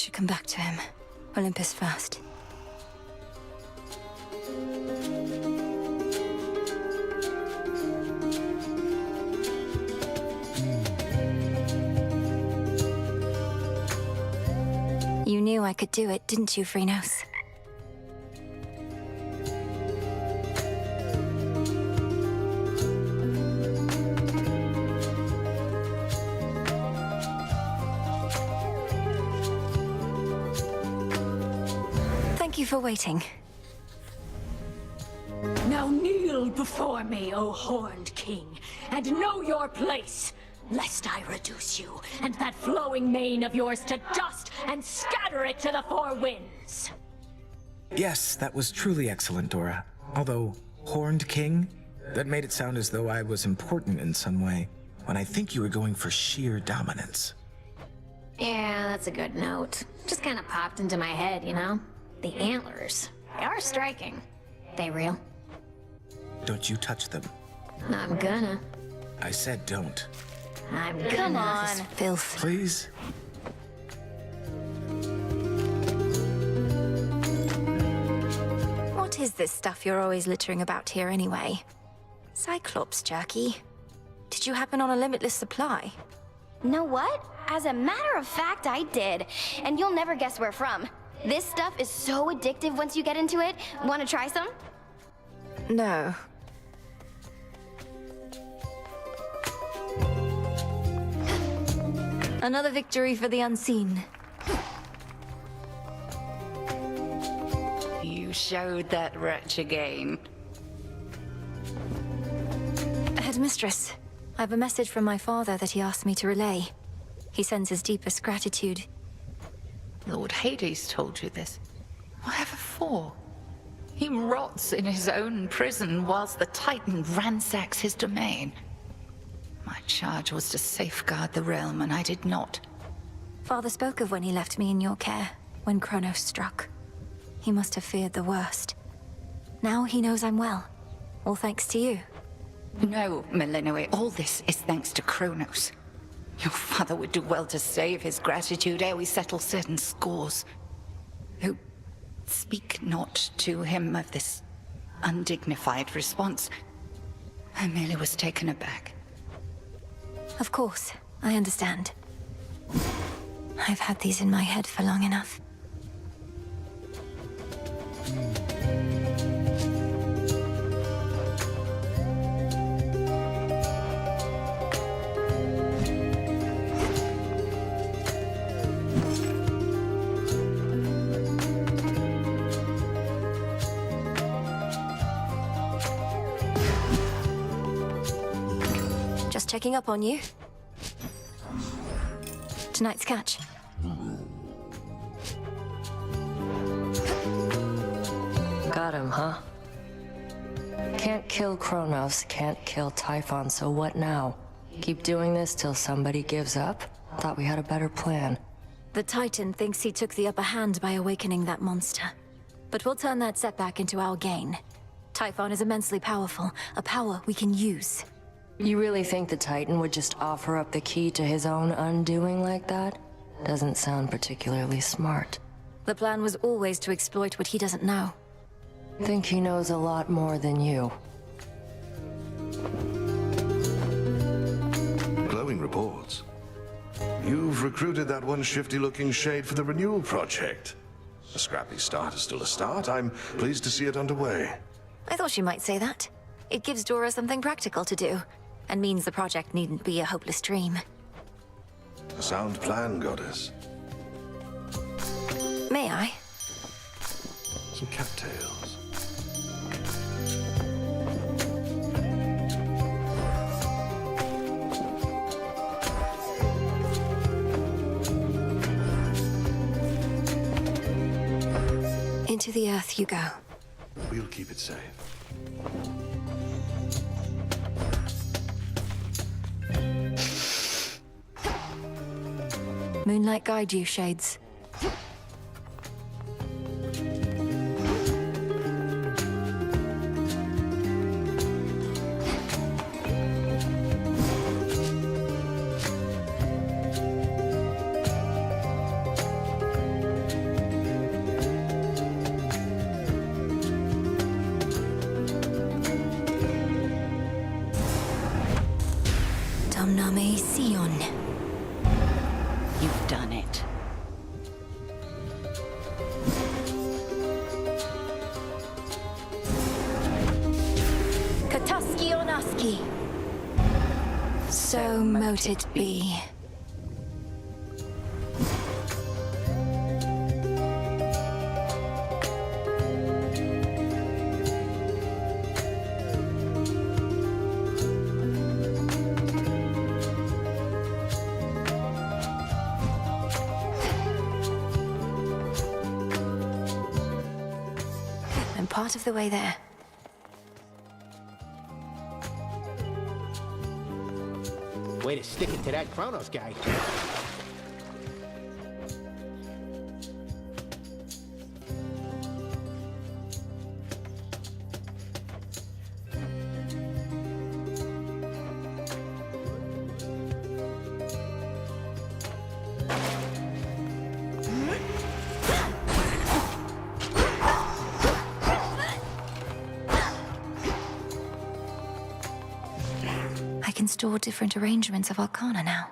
should come back to him. Olympus first. You knew I could do it, didn't you, Phrynos? Thank you for waiting. Now kneel before me, O Horned King, and know your place, lest I reduce you and that flowing mane of yours to dust and scatter it to the four winds. Yes, that was truly excellent, Dora. Although, Horned King? That made it sound as though I was important in some way, when I think you were going for sheer dominance. Yeah, that's a good note. Just kind of popped into my head, you know? The antlers. They are striking. They real? Don't you touch them. I'm gonna. I said don't. I'm gonna. Come on. Filth. Please? What is this stuff you're always littering about here anyway? Cyclops jerky? Did you happen on a limitless supply? Know what? As a matter of fact, I did. And you'll never guess where from. This stuff is so addictive once you get into it. Want to try some? No. Another victory for the unseen. You showed that wretch again. Headmistress, I have a message from my father that he asked me to relay. He sends his deepest gratitude. Lord Hades told you this. Whatever for? He rots in his own prison whilst the Titan ransacks his domain. My charge was to safeguard the realm, and I did not. Father spoke of when he left me in your care, when Kronos struck. He must have feared the worst. Now he knows I'm well. All thanks to you. No, Melinoe, all this is thanks to Kronos. Your father would do well to save his gratitude ere we settle certain scores. Oh, speak not to him of this undignified response. I merely was taken aback. Of course, I understand. I've had these in my head for long enough. Just checking up on you. Tonight's catch. Got him, huh? Can't kill Kronos, can't kill Typhon, so what now? Keep doing this till somebody gives up? Thought we had a better plan. The Titan thinks he took the upper hand by awakening that monster. But we'll turn that setback into our gain. Typhon is immensely powerful, a power we can use. You really think the Titan would just offer up the key to his own undoing like that? Doesn't sound particularly smart. The plan was always to exploit what he doesn't know. Think he knows a lot more than you. Glowing reports. You've recruited that one shifty-looking shade for the renewal project. A scrappy start is still a start. I'm pleased to see it underway. I thought you might say that. It gives Dora something practical to do, and means the project needn't be a hopeless dream. A sound plan, Goddess. May I? Some cattails. Into the earth you go. We'll keep it safe. Moonlight guide you, Shades. Domname Sion. You've done it. Kataski Onaski. So mote it be. I'm part of the way there. Way to stick it to that Kronos guy. I can store different arrangements of Arcana now.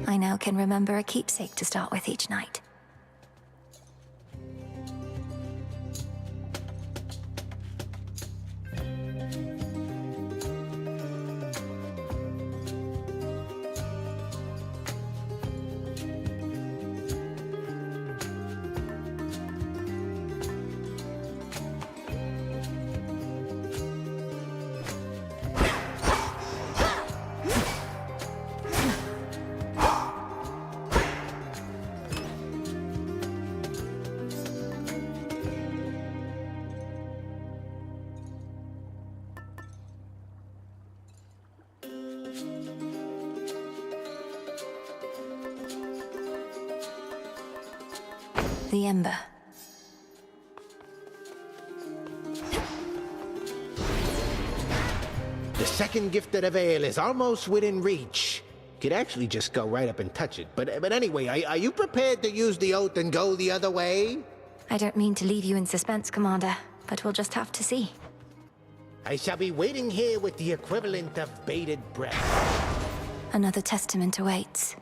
I now can remember a keepsake to start with each night. The Ember. The second gifted Avail is almost within reach. Could actually just go right up and touch it. But anyway, are you prepared to use the oath and go the other way? I don't mean to leave you in suspense, Commander, but we'll just have to see. I shall be waiting here with the equivalent of bated breath. Another testament awaits.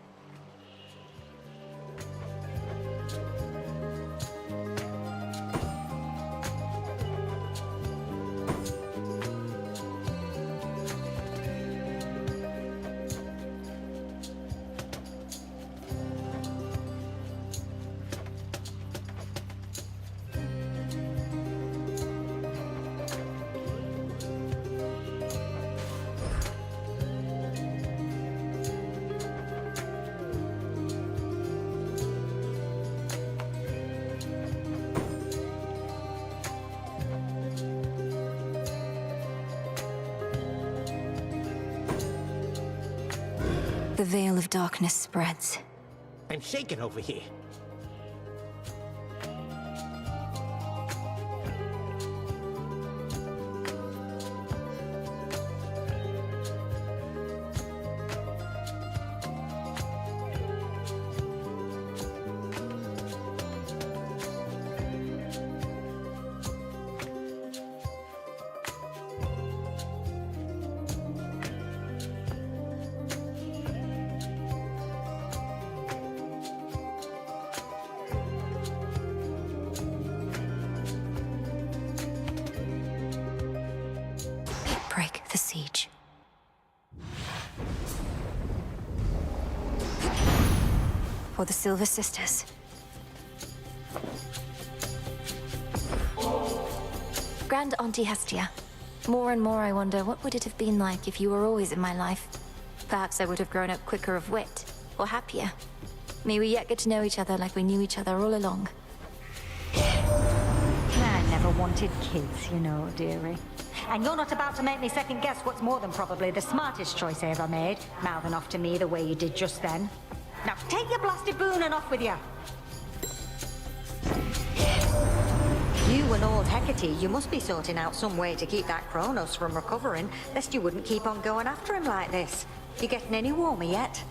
The veil of darkness spreads. I'm shaking over here. Break the siege. For the Silver Sisters. Grand Auntie Hestia. More and more I wonder, what would it have been like if you were always in my life? Perhaps I would have grown up quicker of wit, or happier. May we yet get to know each other like we knew each other all along. I never wanted kids, you know, dearie. And you're not about to make me second guess what's more than probably the smartest choice I ever made, mouthing off to me the way you did just then. Now take your blasted boon and off with you. You and old Hecate, you must be sorting out some way to keep that Kronos from recovering, lest you wouldn't keep on going after him like this. You getting any warmer yet?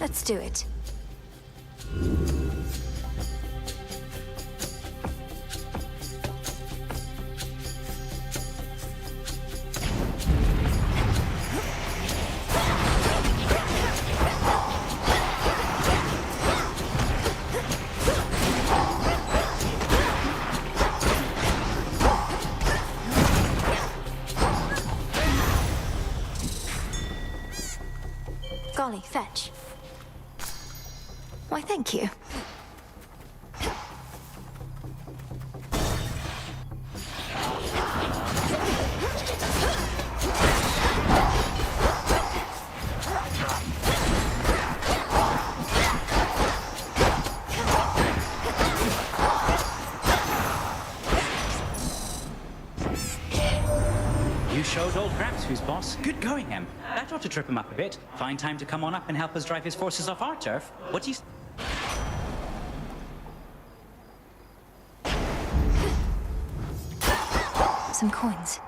Let's do it. Golly, fetch. Why, thank you. You showed old Gramps who's boss. Good going, Em. That ought to trip him up a bit. Fine time to come on up and help us drive his forces off our turf. What do you... Some coins.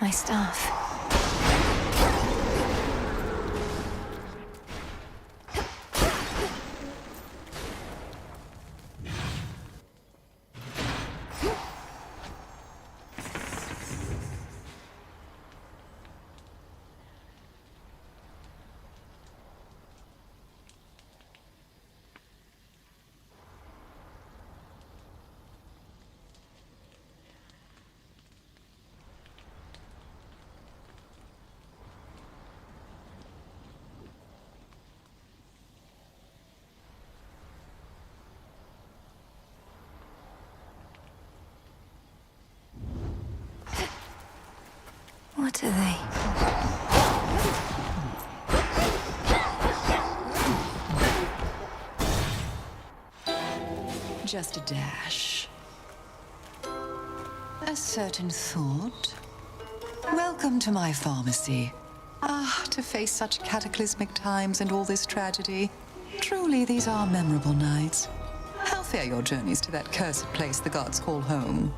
My staff. What are they? Just a dash. A certain thought. Welcome to my pharmacy. Ah, to face such cataclysmic times and all this tragedy. Truly, these are memorable nights. How fare your journeys to that cursed place the gods call home?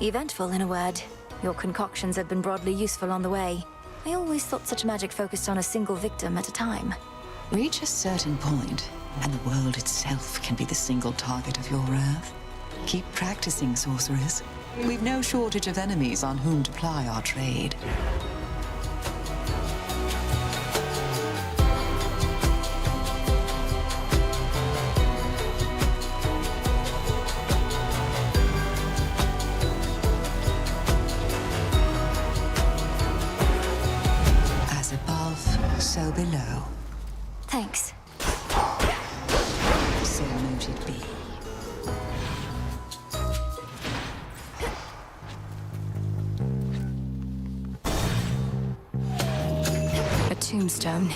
Eventful, in a word. Your concoctions have been broadly useful on the way. I always thought such magic focused on a single victim at a time. Reach a certain point, and the world itself can be the single target of your wrath. Keep practicing, sorceress. We've no shortage of enemies on whom to ply our trade. So below. Thanks. So noted be. A tombstone.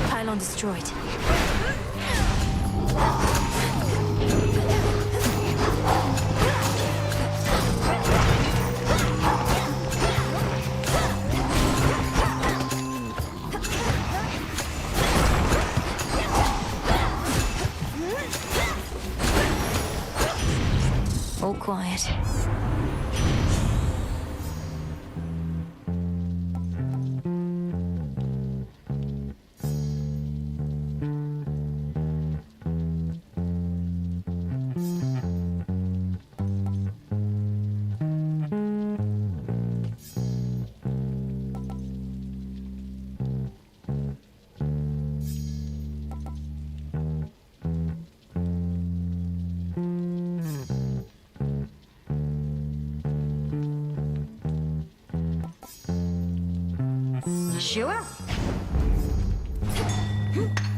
Pylon destroyed. All quiet. Sure?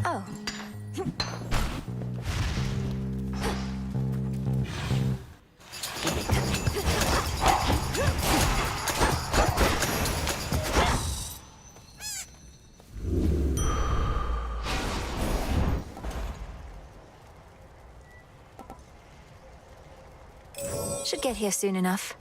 Oh. Should get here soon enough.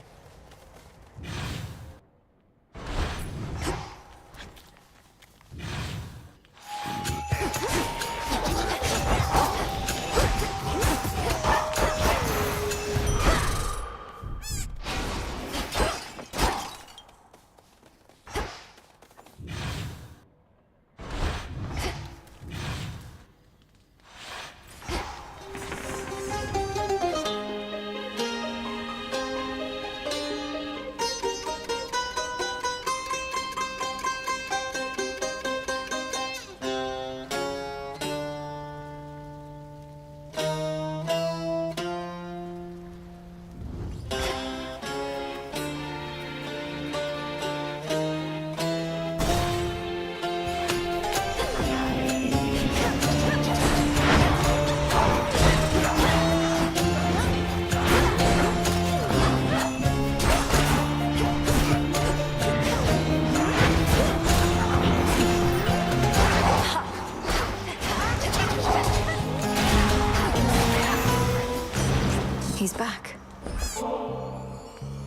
He's back.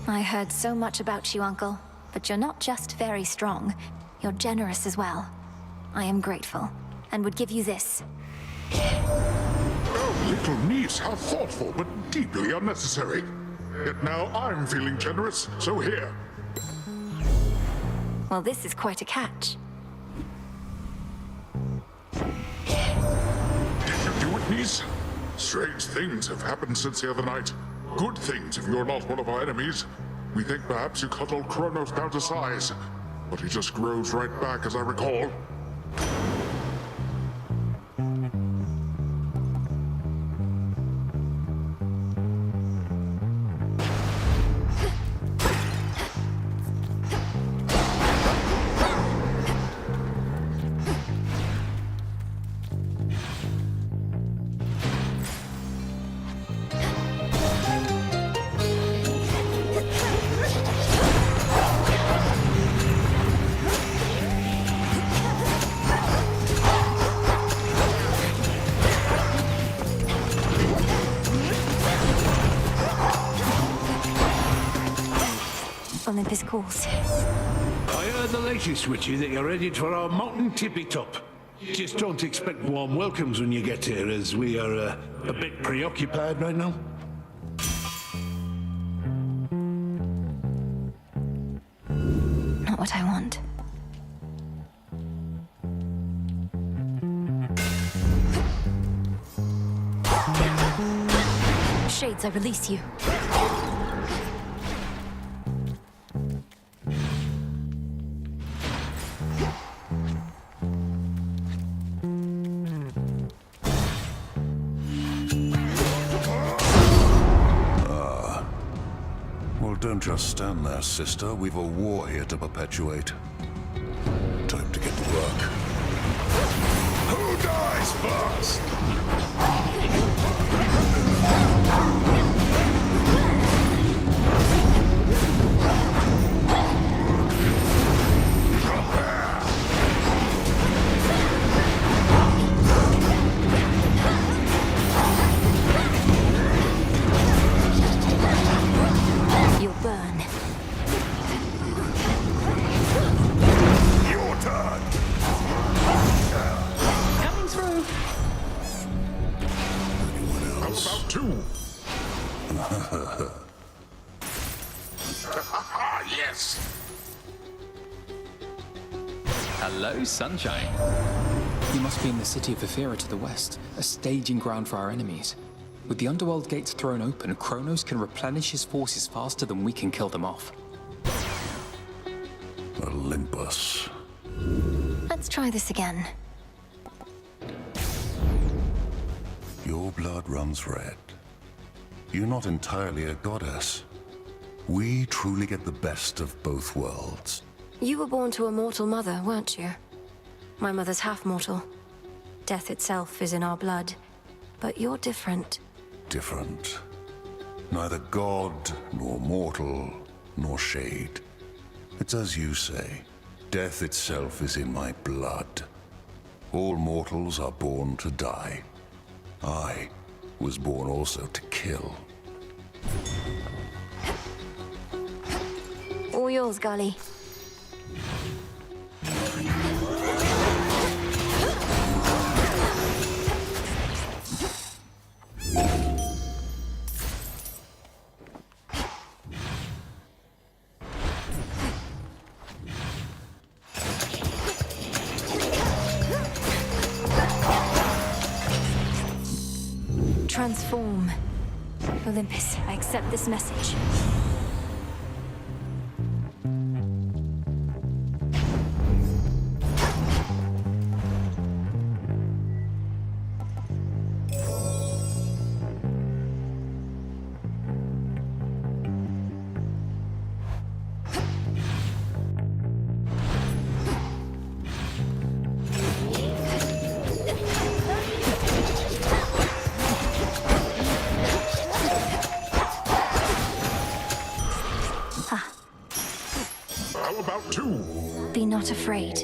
I heard so much about you, Uncle. But you're not just very strong, you're generous as well. I am grateful, and would give you this. Oh, little niece, how thoughtful, but deeply unnecessary. Yet now I'm feeling generous, so here. Well, this is quite a catch. Did you do it, niece? Strange things have happened since the other night. Good things if you're not one of our enemies. We think perhaps you cut old Kronos down to size, but he just grows right back, as I recall. Olympus calls. I heard the latest, Witchy, that you're headed for our mountain tippy top. Just don't expect warm welcomes when you get here, as we are a bit preoccupied right now. Not what I want. Shades, I release you. Well, don't just stand there, sister. We've a war here to perpetuate. Time to get to work. Who dies first? You'll burn. Your turn! Coming through. How about two? Yes! Hello, Sunshine. You must be in the city of Vivira to the west, a staging ground for our enemies. With the underworld gates thrown open, Kronos can replenish his forces faster than we can kill them off. Olympus. Let's try this again. Your blood runs red. You're not entirely a goddess. We truly get the best of both worlds. You were born to a mortal mother, weren't you? My mother's half-mortal. Death itself is in our blood. But you're different. Different. Neither god, nor mortal, nor shade. It's as you say. Death itself is in my blood. All mortals are born to die. I was born also to kill. All yours, Gali. Transform. Olympus, I accept this message. How about two? Be not afraid.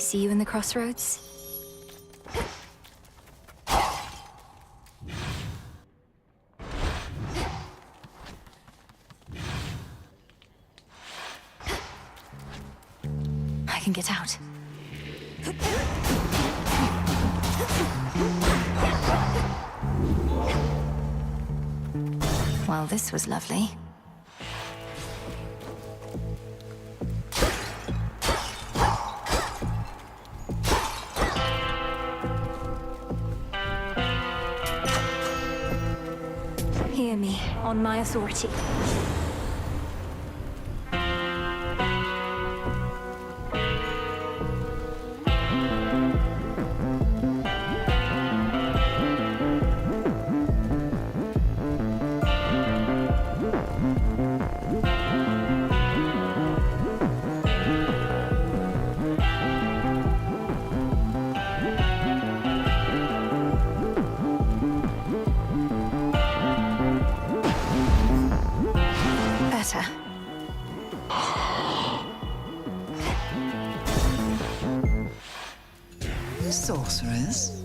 See you in the crossroads? I can get out. Well, this was lovely. Hear me, on my authority. Sorceress?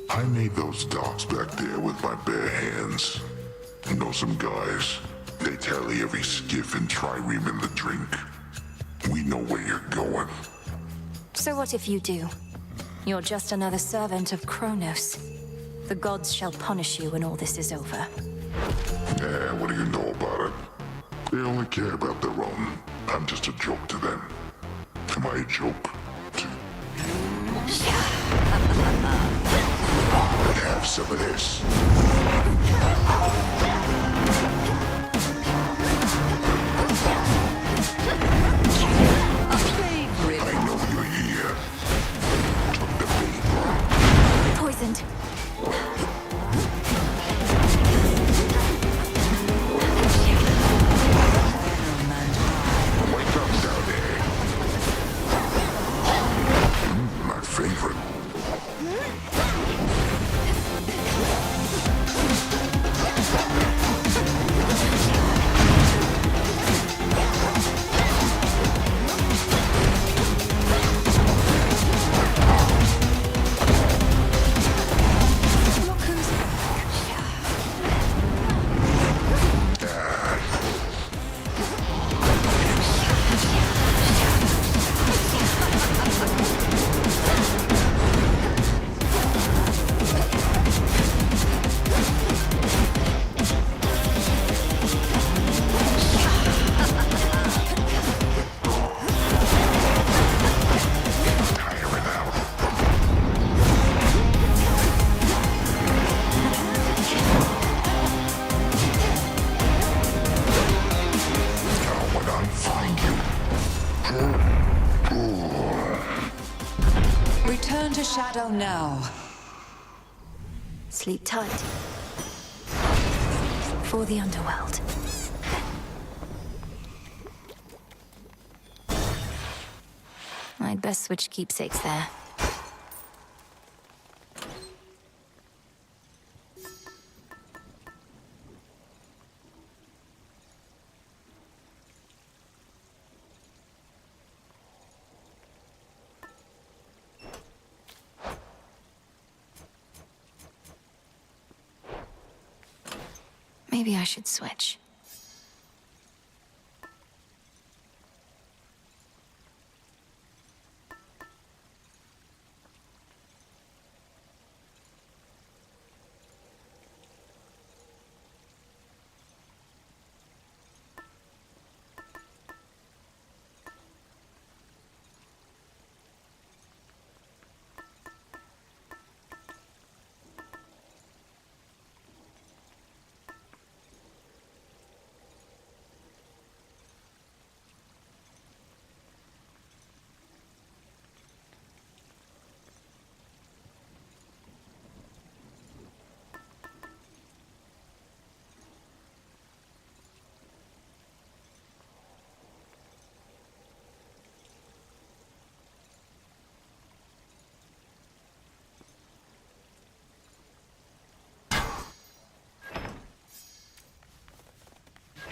I made those docks back there with my bare hands. You know some guys, they tally every skiff and trireme in the drink. We know where you're going. So what if you do? You're just another servant of Kronos. The gods shall punish you when all this is over. Yeah, what do you know about it? They only care about their own. I'm just a joke to them. Am I a joke? Have some of this. I know you're here. Took the bait. Poisoned. Wake up down there. My favorite. Return to Shadow now. Sleep tight. For the underworld. I'd best switch keepsakes there. Maybe I should switch.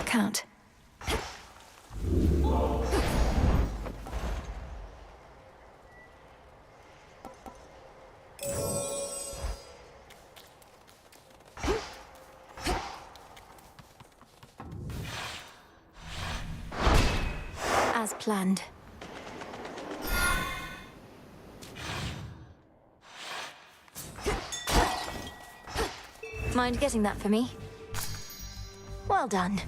Count. As planned. Mind getting that for me? Well done.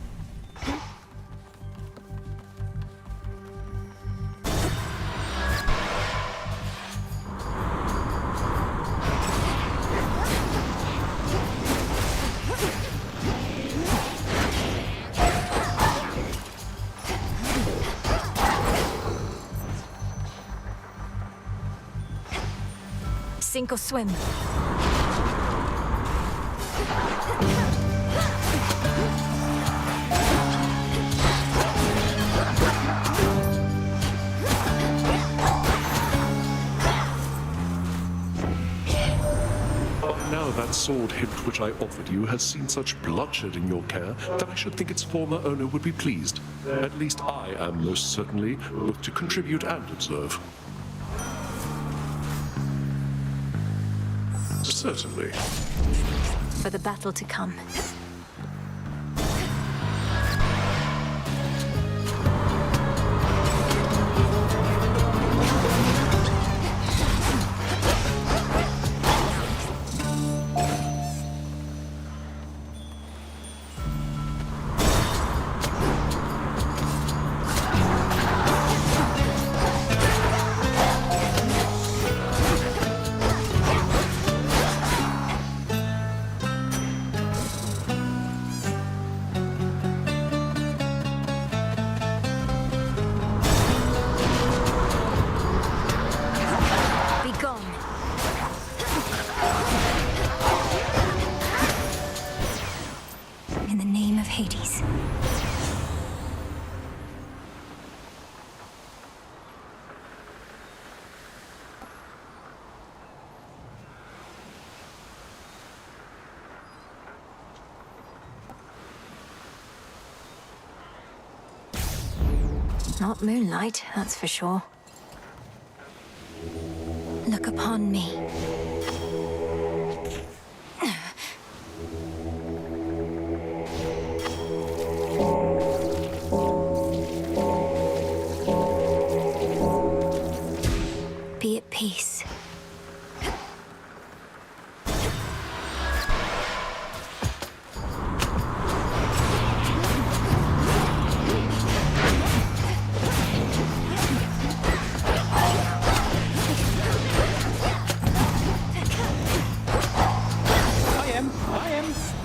Sink or swim. Now that sword hilt which I offered you has seen such bloodshed in your care that I should think its former owner would be pleased. At least I am most certainly look to contribute and observe. Certainly. For the battle to come. Hades. Not moonlight, that's for sure. Look upon me. Be at peace.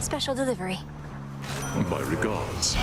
Special delivery. My regards.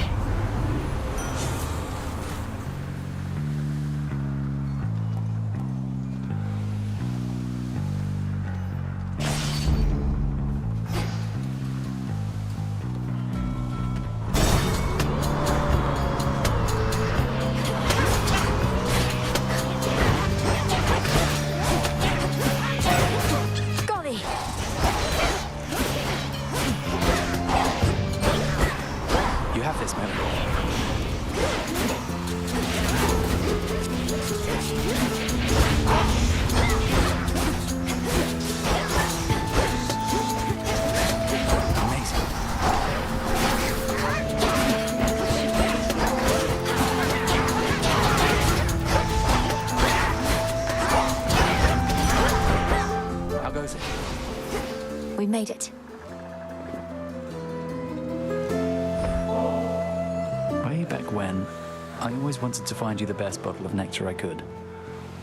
How goes it? We made it. Way back when, I always wanted to find you the best bottle of nectar I could.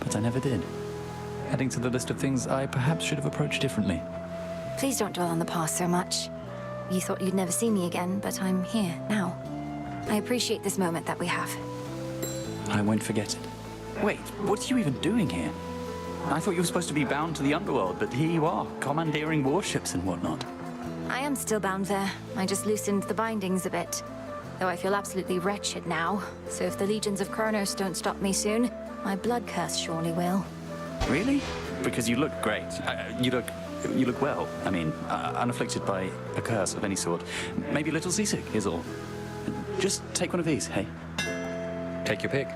But I never did. Adding to the list of things I perhaps should have approached differently. Please don't dwell on the past so much. You thought you'd never see me again, but I'm here now. I appreciate this moment that we have. I won't forget it. Wait, what are you even doing here? I thought you were supposed to be bound to the underworld, but here you are, commandeering warships and whatnot. I am still bound there. I just loosened the bindings a bit. Though I feel absolutely wretched now, so if the legions of Kronos don't stop me soon, my blood curse surely will. Really? Because you look great. You look well. I mean, unafflicted by a curse of any sort. Maybe a little seasick is all. Just take one of these, hey? Take your pick.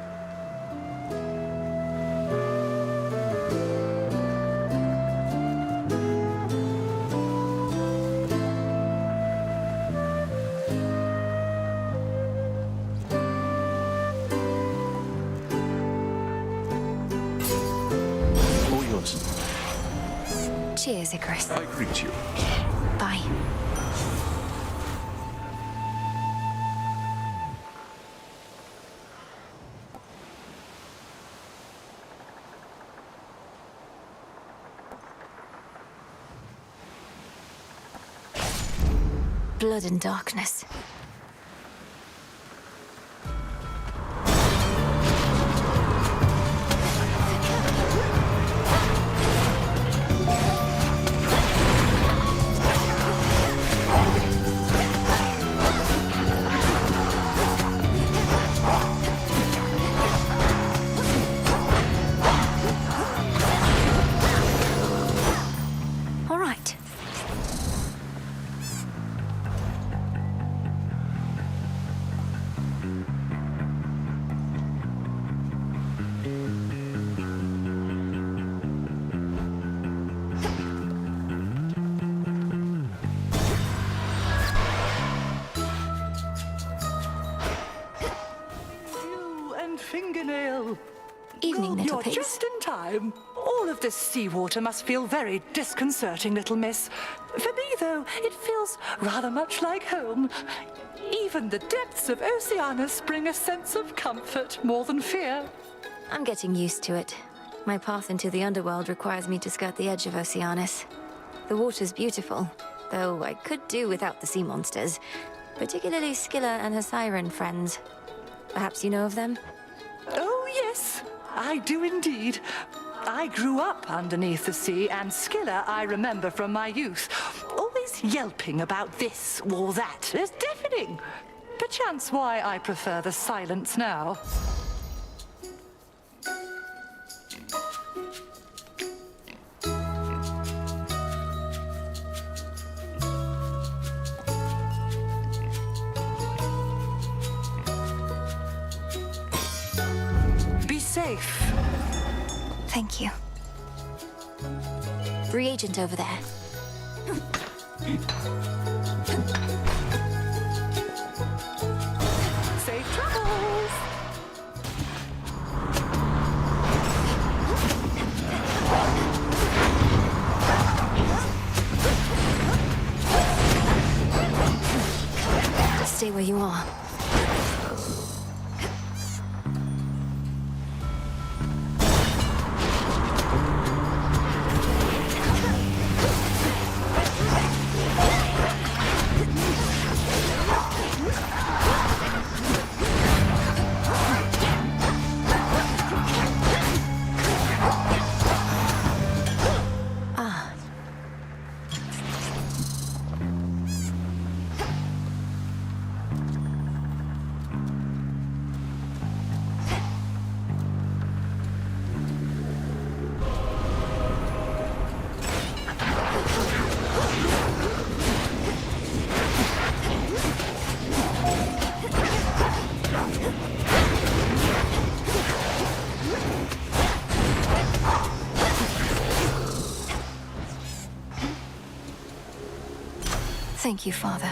All yours. Cheers, Icarus. I greet you. Bye. Blood and darkness. All right. You and Fingernail. Evening, little You're pigs. just in time. All of this seawater must feel very disconcerting, little miss. For me, though, it feels rather much like home. Even the depths of Oceanus bring a sense of comfort more than fear. I'm getting used to it. My path into the underworld requires me to skirt the edge of Oceanus. The water's beautiful, though I could do without the sea monsters, particularly Scylla and her siren friends. Perhaps you know of them? Oh, yes, I do indeed. I grew up underneath the sea, and Scylla I remember from my youth. Always yelping about this or that. It's deafening. Perchance why I prefer the silence now. Be safe. Thank you. Reagent over there. Safe travels. Stay where you are. Thank you, Father.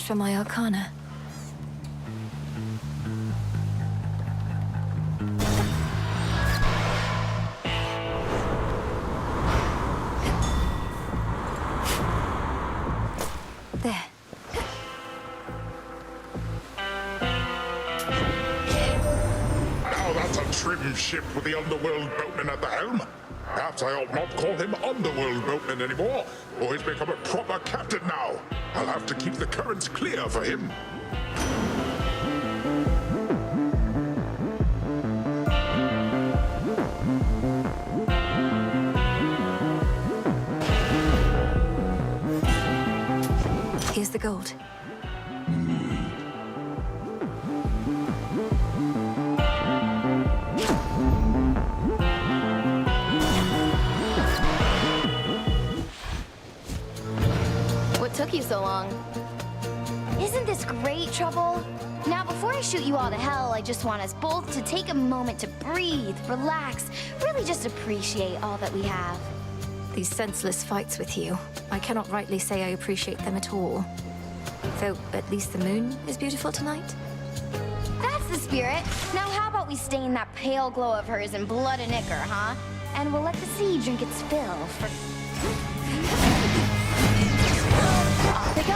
For my arcana. There. Now that's a trim ship with the Underworld boatman at the helm. Perhaps I ought not call him Underworld boatman anymore, or he's become a proper captain now. I'll have to keep the currents clear for him. Here's the gold. What took you so long? Isn't this great, Trouble? Now, before I shoot you all to hell, I just want us both to take a moment to breathe, relax, really just appreciate all that we have. These senseless fights with you, I cannot rightly say I appreciate them at all. Though, at least the moon is beautiful tonight. That's the spirit. Now, how about we stain that pale glow of hers in blood and ichor, huh? And we'll let the sea drink its fill for... Off they go.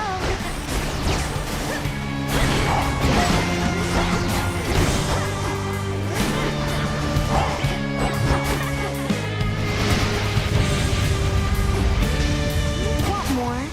Want more?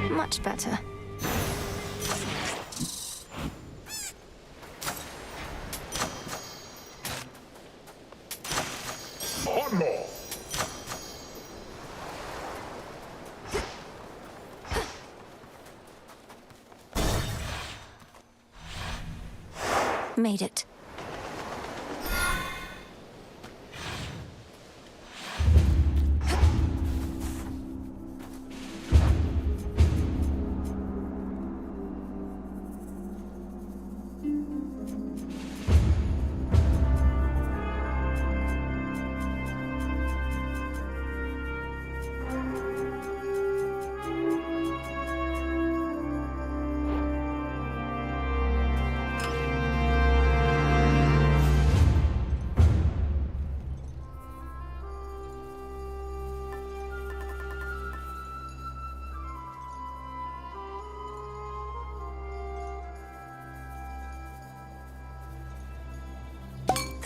Much better. One more. Made it.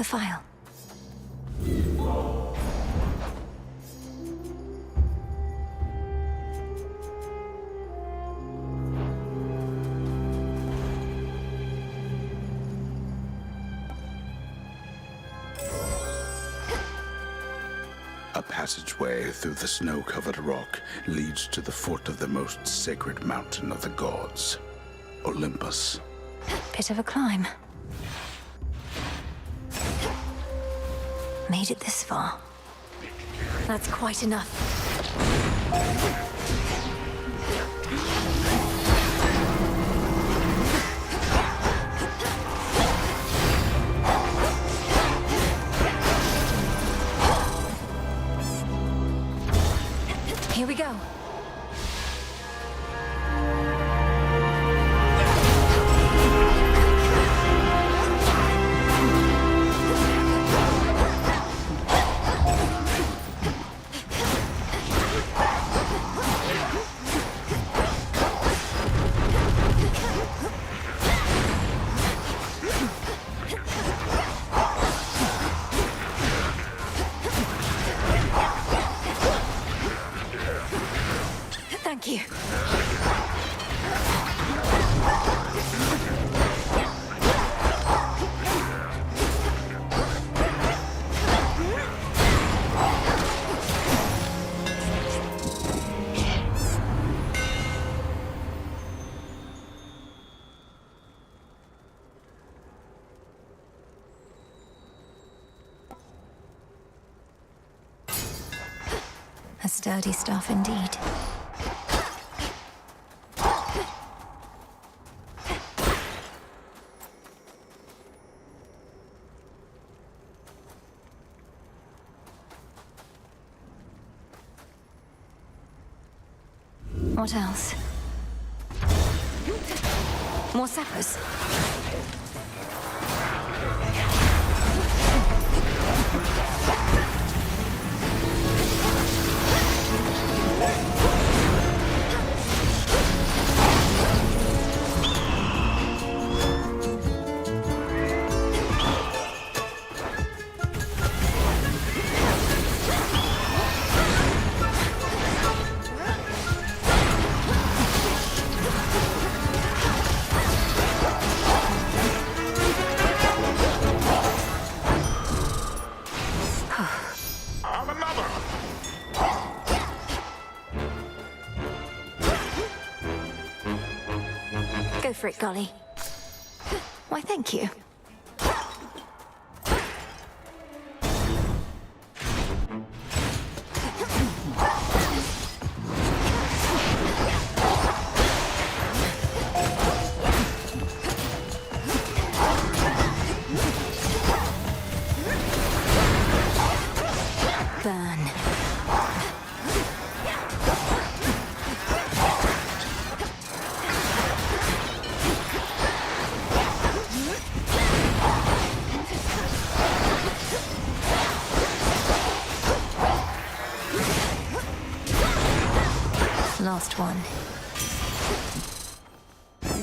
the file. A passageway through the snow-covered rock leads to the foot of the most sacred mountain of the gods, Olympus. Bit of a climb. Made it this far. That's quite enough. Here we go. Thank you. A sturdy staff indeed. What else? More sappers. Go for it, Golly. Why, thank you. Burn. Last one.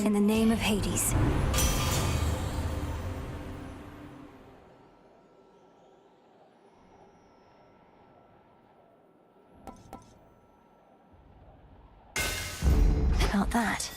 In the name of Hades. About that.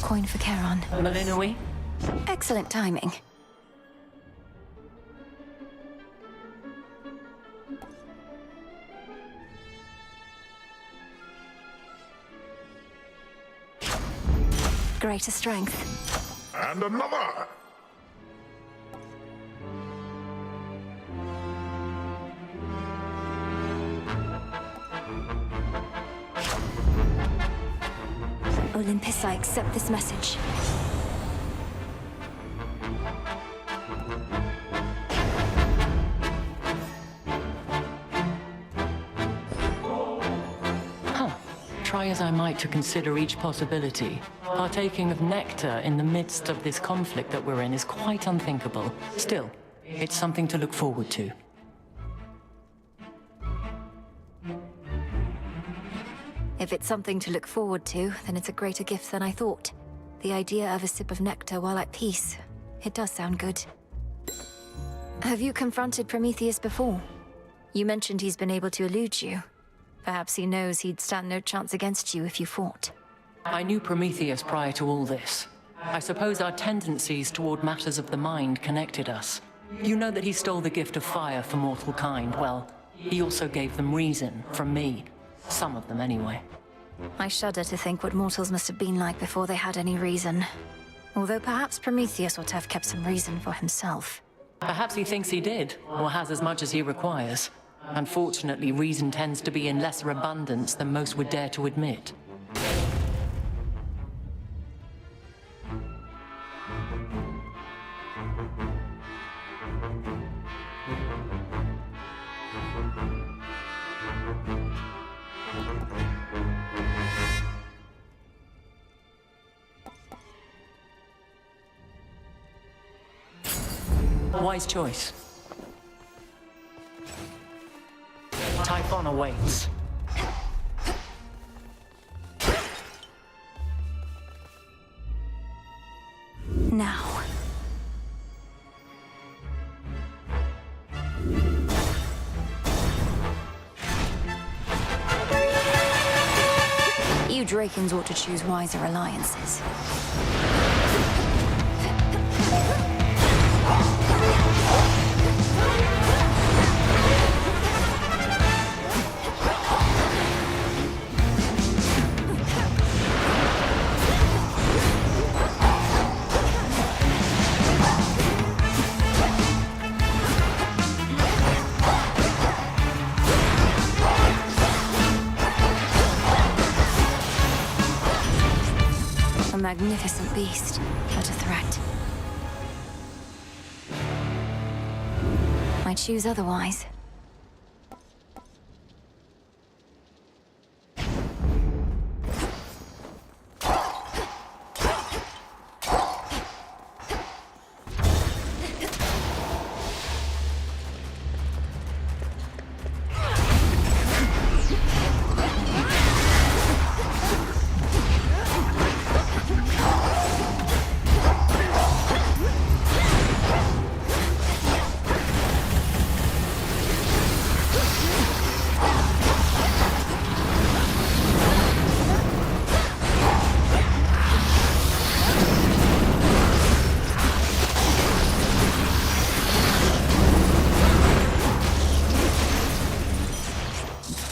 Coin for Charon. Melinoe? Excellent timing. greater strength. And another! Olympus, I accept this message. Try as I might to consider each possibility, partaking of nectar in the midst of this conflict that we're in is quite unthinkable. Still, it's something to look forward to. If it's something to look forward to, then it's a greater gift than I thought. The idea of a sip of nectar while at peace. It does sound good. Have you confronted Prometheus before? You mentioned he's been able to elude you. Perhaps he knows he'd stand no chance against you if you fought. I knew Prometheus prior to all this. I suppose our tendencies toward matters of the mind connected us. You know that he stole the gift of fire for mortal kind. Well, he also gave them reason from me. Some of them, anyway. I shudder to think what mortals must have been like before they had any reason. Although perhaps Prometheus ought to have kept some reason for himself. Perhaps he thinks he did, or has as much as he requires. Unfortunately, reason tends to be in lesser abundance than most would dare to admit. Wise choice. Typhon awaits. Now. You Drakens ought to choose wiser alliances. A magnificent beast, but a threat. I choose otherwise.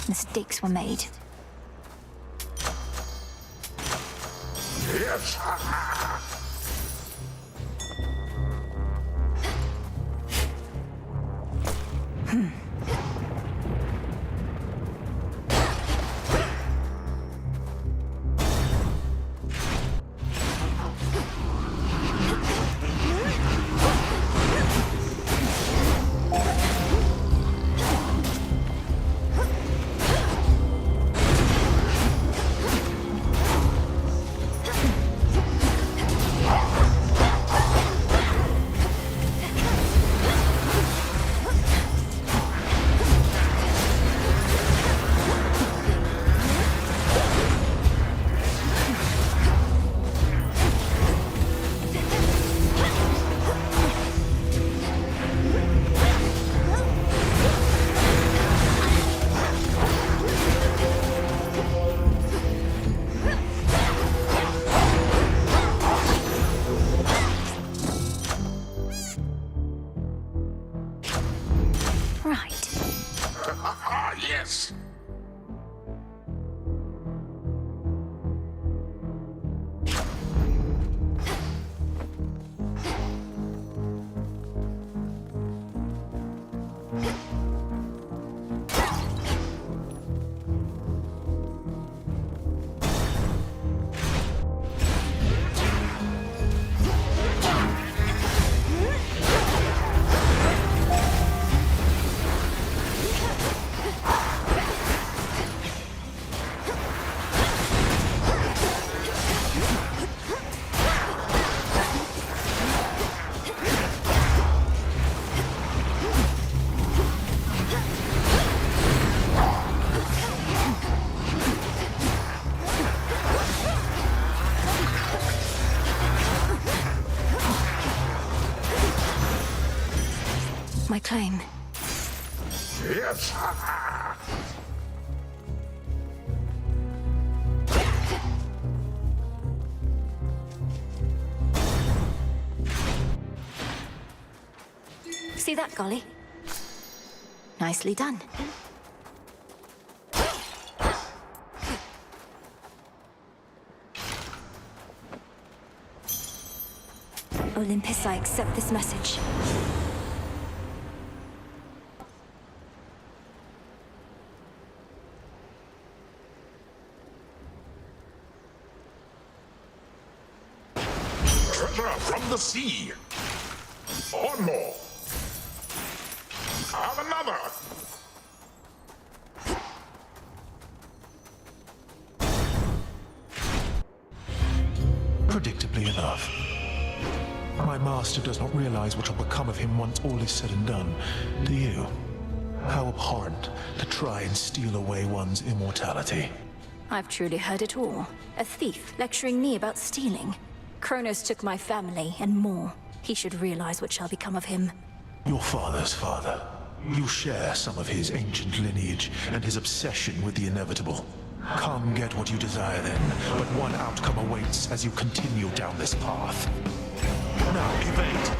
Mistakes were made. Yes! Yes! My claim. Yes! See that, Golly? Nicely done. Olympus, I accept this message. Treasure from the sea! One more! Have another! Predictably enough. My master does not realize what will become of him once all is said and done. Do you? How abhorrent to try and steal away one's immortality. I've truly heard it all. A thief lecturing me about stealing. Kronos took my family and more. He should realize what shall become of him. Your father's father. You share some of his ancient lineage and his obsession with the inevitable. Come get what you desire then, but one outcome awaits as you continue down this path. Now evade!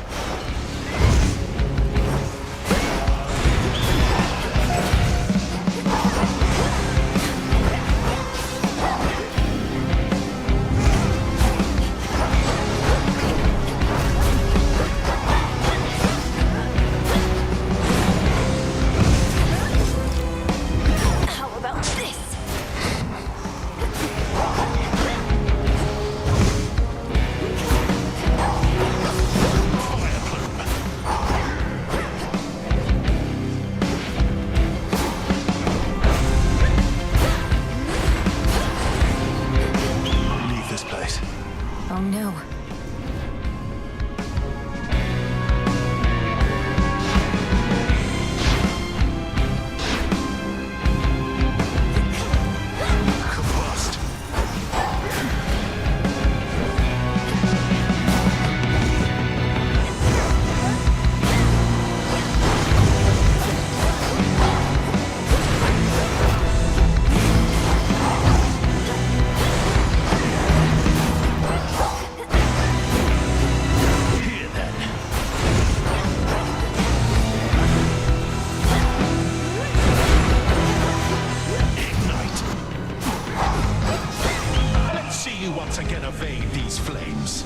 Oh no. Once again evade these flames.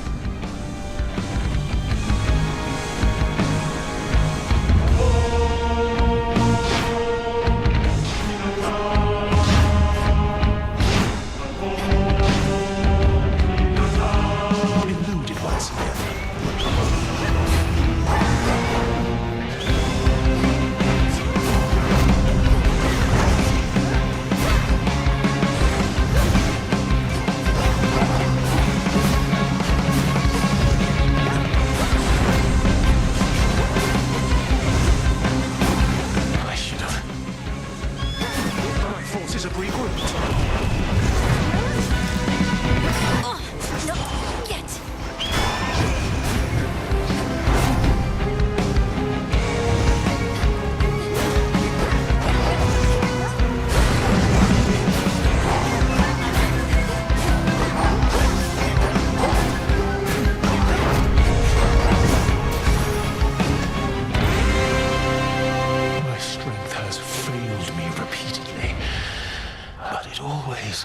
Eluded once again.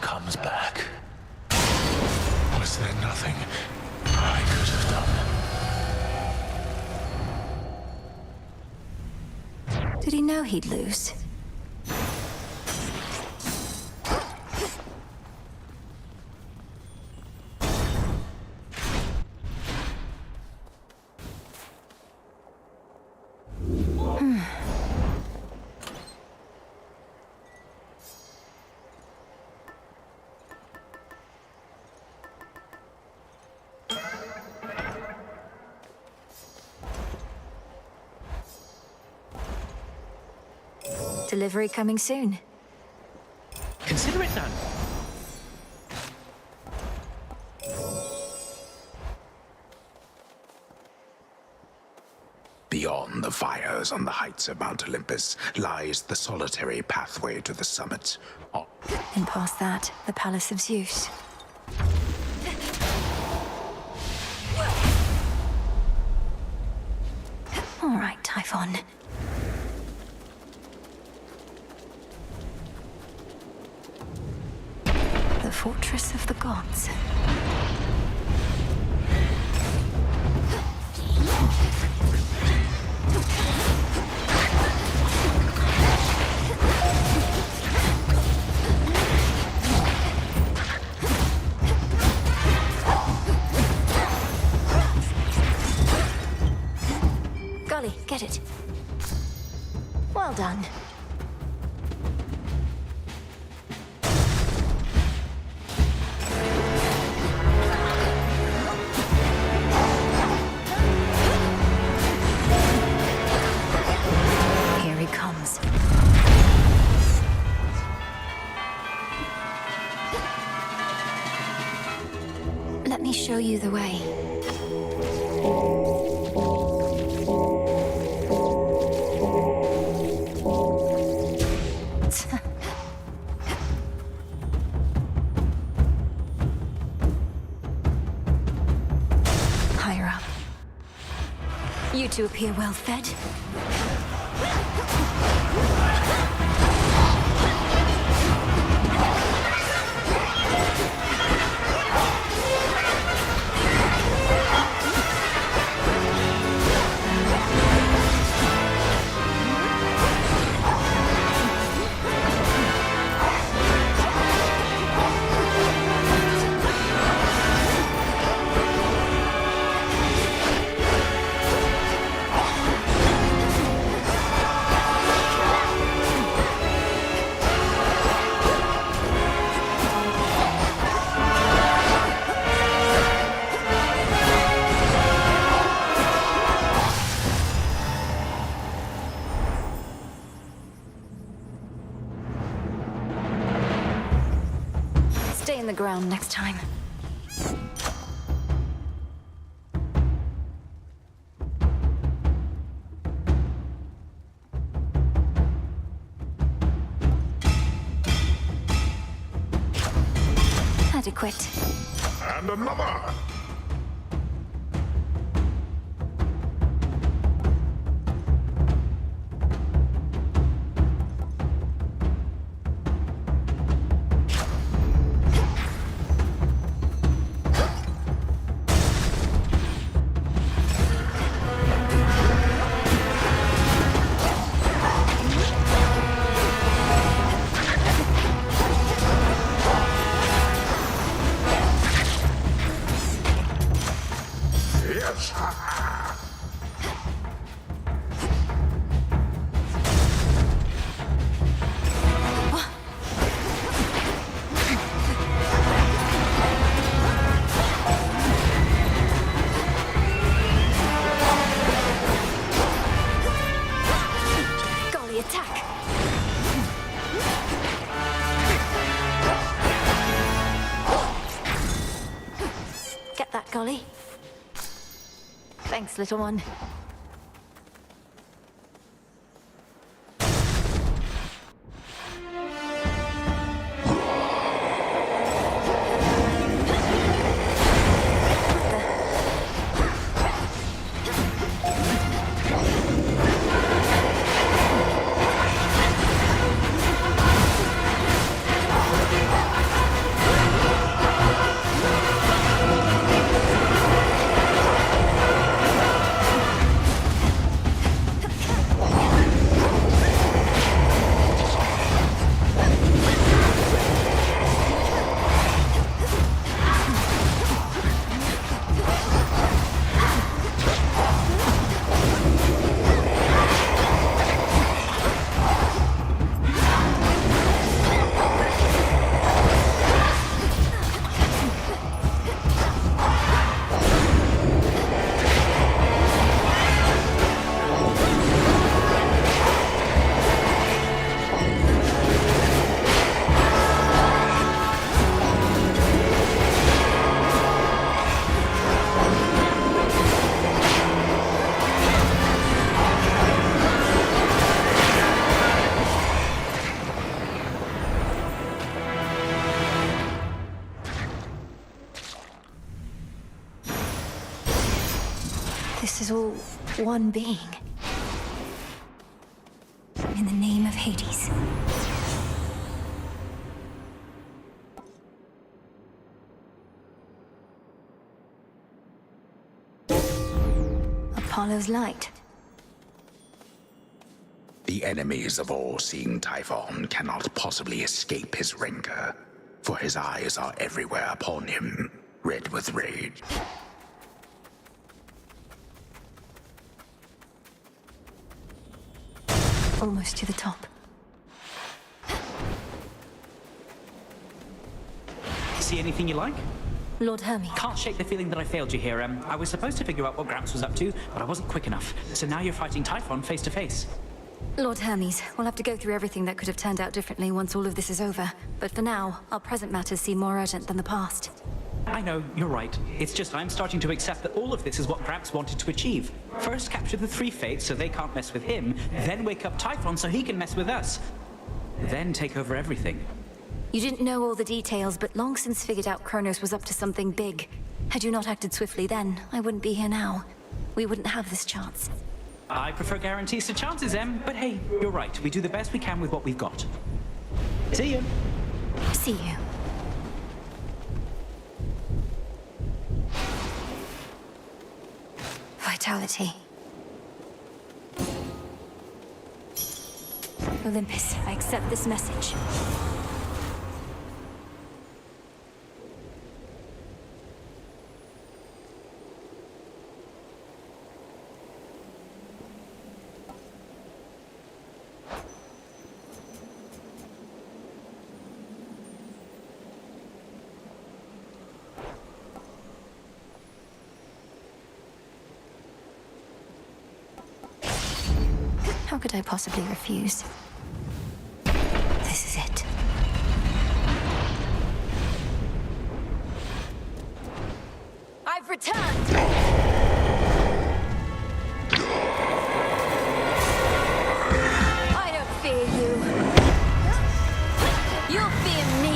Comes back. Was there nothing I could have done? Did he know he'd lose? Delivery coming soon. Consider it done. The Beyond the fires on the heights of Mount Olympus lies the solitary pathway to the summit. And past that, the Palace of Zeus. All right, Typhon. The Fortress of the Gods. Golly, get it. Well done. Here he comes. Let me show you the way. Higher up. You two appear well fed. Stay in the ground next time. Adequate. And another! Yes! Golly, attack! Get that, Golly. Thanks, little one. one being. In the name of Hades. Apollo's light. The enemies of all-seeing Typhon cannot possibly escape his rancor, for his eyes are everywhere upon him, red with rage. Almost to the top. See anything you like? Lord Hermes. Can't shake the feeling that I failed you here. I was supposed to figure out what Gramps was up to, but I wasn't quick enough. So now you're fighting Typhon face to face. Lord Hermes, we'll have to go through everything that could have turned out differently once all of this is over. But for now, our present matters seem more urgent than the past. I know, you're right. It's just I'm starting to accept that all of this is what Gramps wanted to achieve. First capture the three fates so they can't mess with him, then wake up Typhon so he can mess with us. Then take over everything. You didn't know all the details, but long since figured out Kronos was up to something big. Had you not acted swiftly then, I wouldn't be here now. We wouldn't have this chance. I prefer guarantees to chances, Em, but hey, you're right. We do the best we can with what we've got. See you. See you. Vitality. Olympus, I accept this message. How could I possibly refuse? This is it. I've returned! I don't fear you. You'll fear me.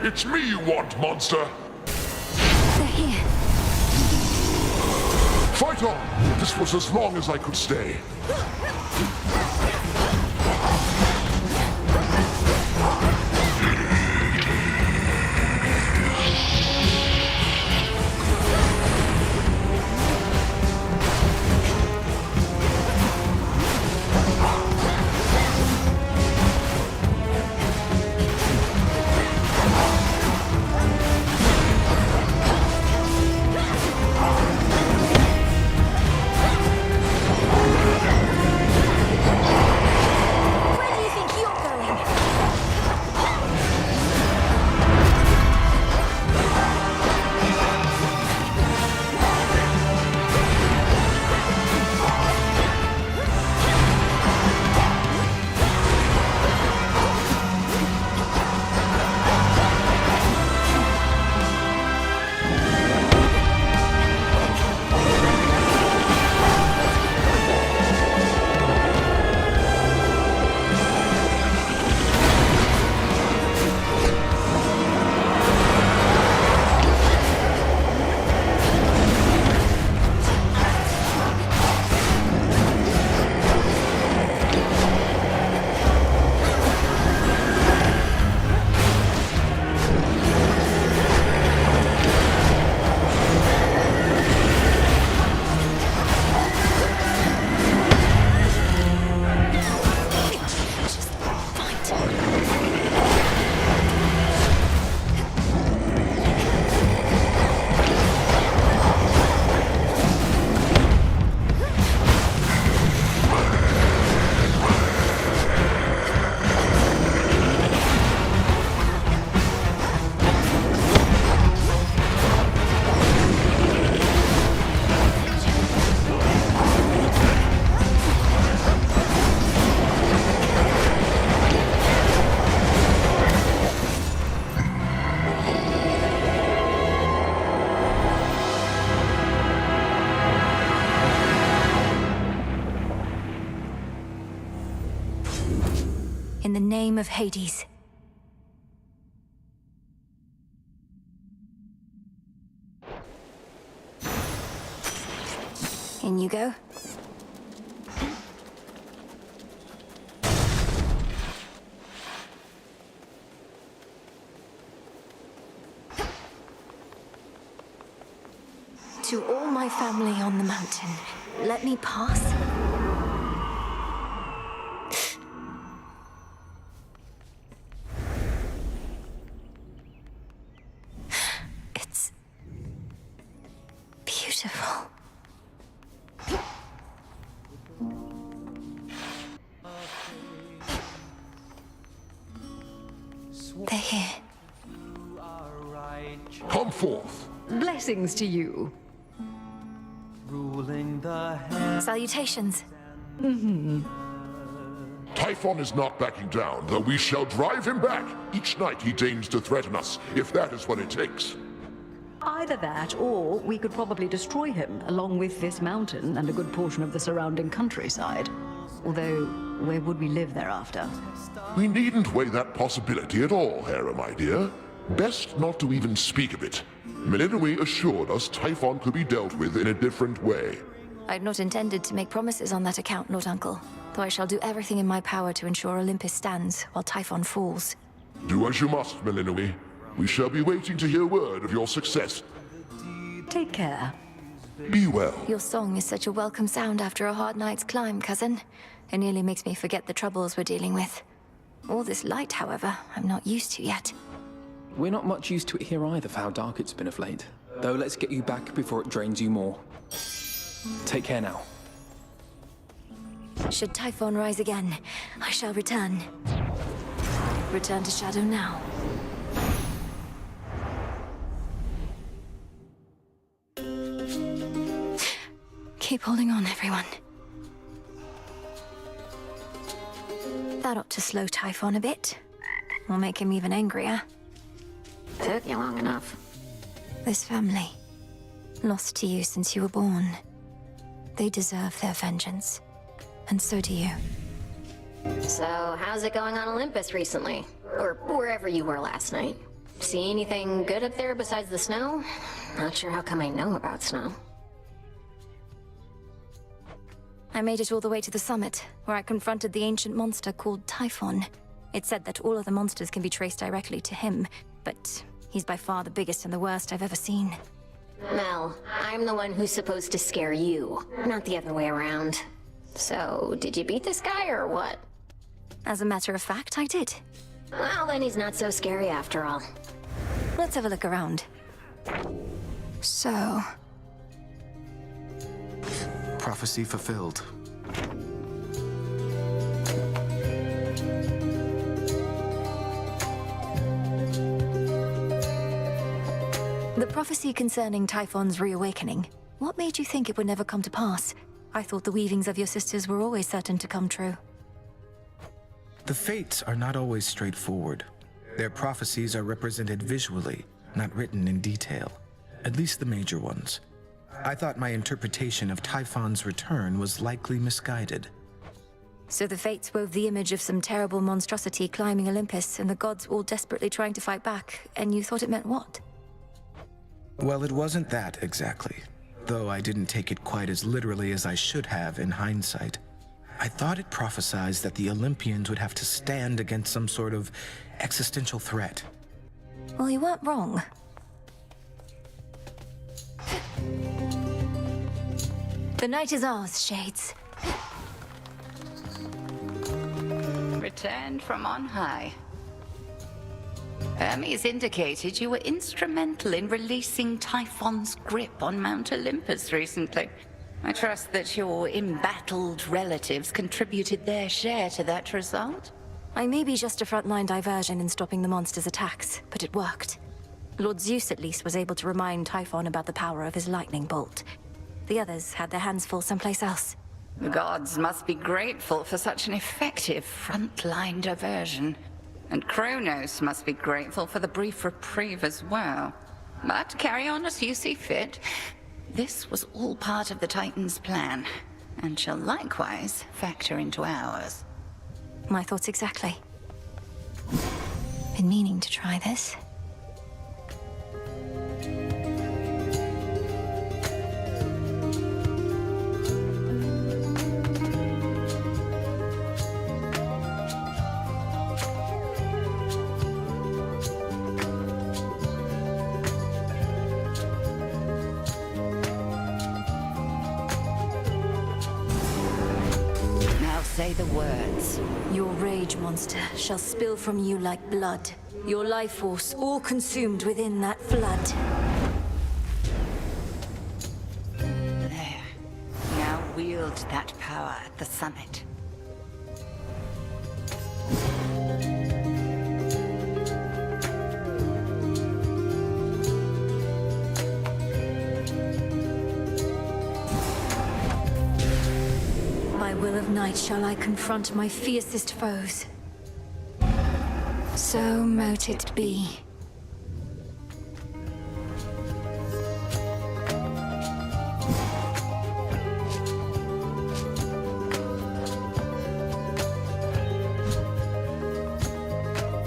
It's me you want, monster! They're here. Fight on! This was as long as I could stay. in the name of Hades. In you go. To all my family on the mountain, let me pass. It's beautiful. They're here. Come forth. Blessings to you. Salutations. Typhon is not backing down, though we shall drive him back each night he deigns to threaten us, if that is what it takes. Either that, or we could probably destroy him, along with this mountain and a good portion of the surrounding countryside. Although, where would we live thereafter? We needn't weigh that possibility at all, Hera, my dear. Best not to even speak of it. Melinoi assured us Typhon could be dealt with in a different way. I'd not intended to make promises on that account, Lord Uncle, though I shall do everything in my power to ensure Olympus stands while Typhon falls. Do as you must, Melinoi. We shall be waiting to hear word of your success. Take care. Be well. Your song is such a welcome sound after a hard night's climb, cousin. It nearly makes me forget the troubles we're dealing with. All this light, however, I'm not used to yet. We're not much used to it here either for how dark it's been of late. Though let's get you back before it drains you more. Take care now. Should Typhon rise again, I shall return. Return to Shadow now. Keep holding on, everyone. That ought to slow Typhon a bit. Or make him even angrier. Took you long enough. This family, lost to you since you were born. They deserve their vengeance. And so do you. So, how's it going on Olympus recently? Or wherever you were last night? See anything good up there besides the snow? Not sure how come I know about snow. I made it all the way to the summit, where I confronted the ancient monster called Typhon. It said that all of the monsters can be traced directly to him, but he's by far the biggest and the worst I've ever seen. Mel, I'm the one who's supposed to scare you, not the other way around. So, did you beat this guy or what? As a matter of fact, I did. Well, then he's not so scary after all. Let's have a look around. So... Prophecy fulfilled. The prophecy concerning Typhon's reawakening. What made you think it would never come to pass? I thought the weavings of your sisters were always certain to come true. The fates are not always straightforward. Their prophecies are represented visually, not written in detail. At least the major ones. I thought my interpretation of Typhon's return was likely misguided. So the fates wove the image of some terrible monstrosity climbing Olympus, and the gods all desperately trying to fight back, and you thought it meant what? Well, it wasn't that exactly, though I didn't take it quite as literally as I should have in hindsight. I thought it prophesied that the Olympians would have to stand against some sort of existential threat. Well, you weren't wrong. The night is ours, Shades. Returned from on high. Hermes indicated you were instrumental in releasing Typhon's grip on Mount Olympus recently. I trust that your embattled relatives contributed their share to that result? I may be just a frontline diversion in stopping the monster's attacks, but it worked. Lord Zeus at least was able to remind Typhon about the power of his lightning bolt. The others had their hands full someplace else. The gods must be grateful for such an effective frontline diversion. And Kronos must be grateful for the brief reprieve as well. But carry on as you see fit. This was all part of the Titan's plan, and shall likewise factor into ours. My thoughts exactly. Been meaning to try this. Say the words. Your rage monster shall spill from you like blood. Your life force all consumed within that flood. There. Now wield that power at the summit. By will of night shall I confront my fiercest foes. So mote it be.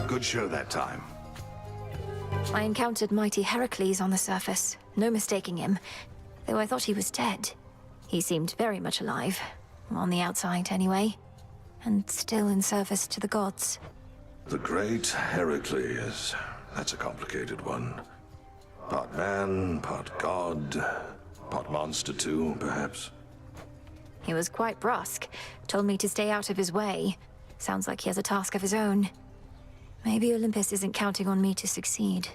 Good show that time. I encountered mighty Heracles on the surface. No mistaking him. Though I thought he was dead. He seemed very much alive. On the outside, anyway. And still in service to the gods. The great Heracles. That's a complicated one. Part man, part god, part monster too, perhaps. He was quite brusque. Told me to stay out of his way. Sounds like he has a task of his own. Maybe Olympus isn't counting on me to succeed.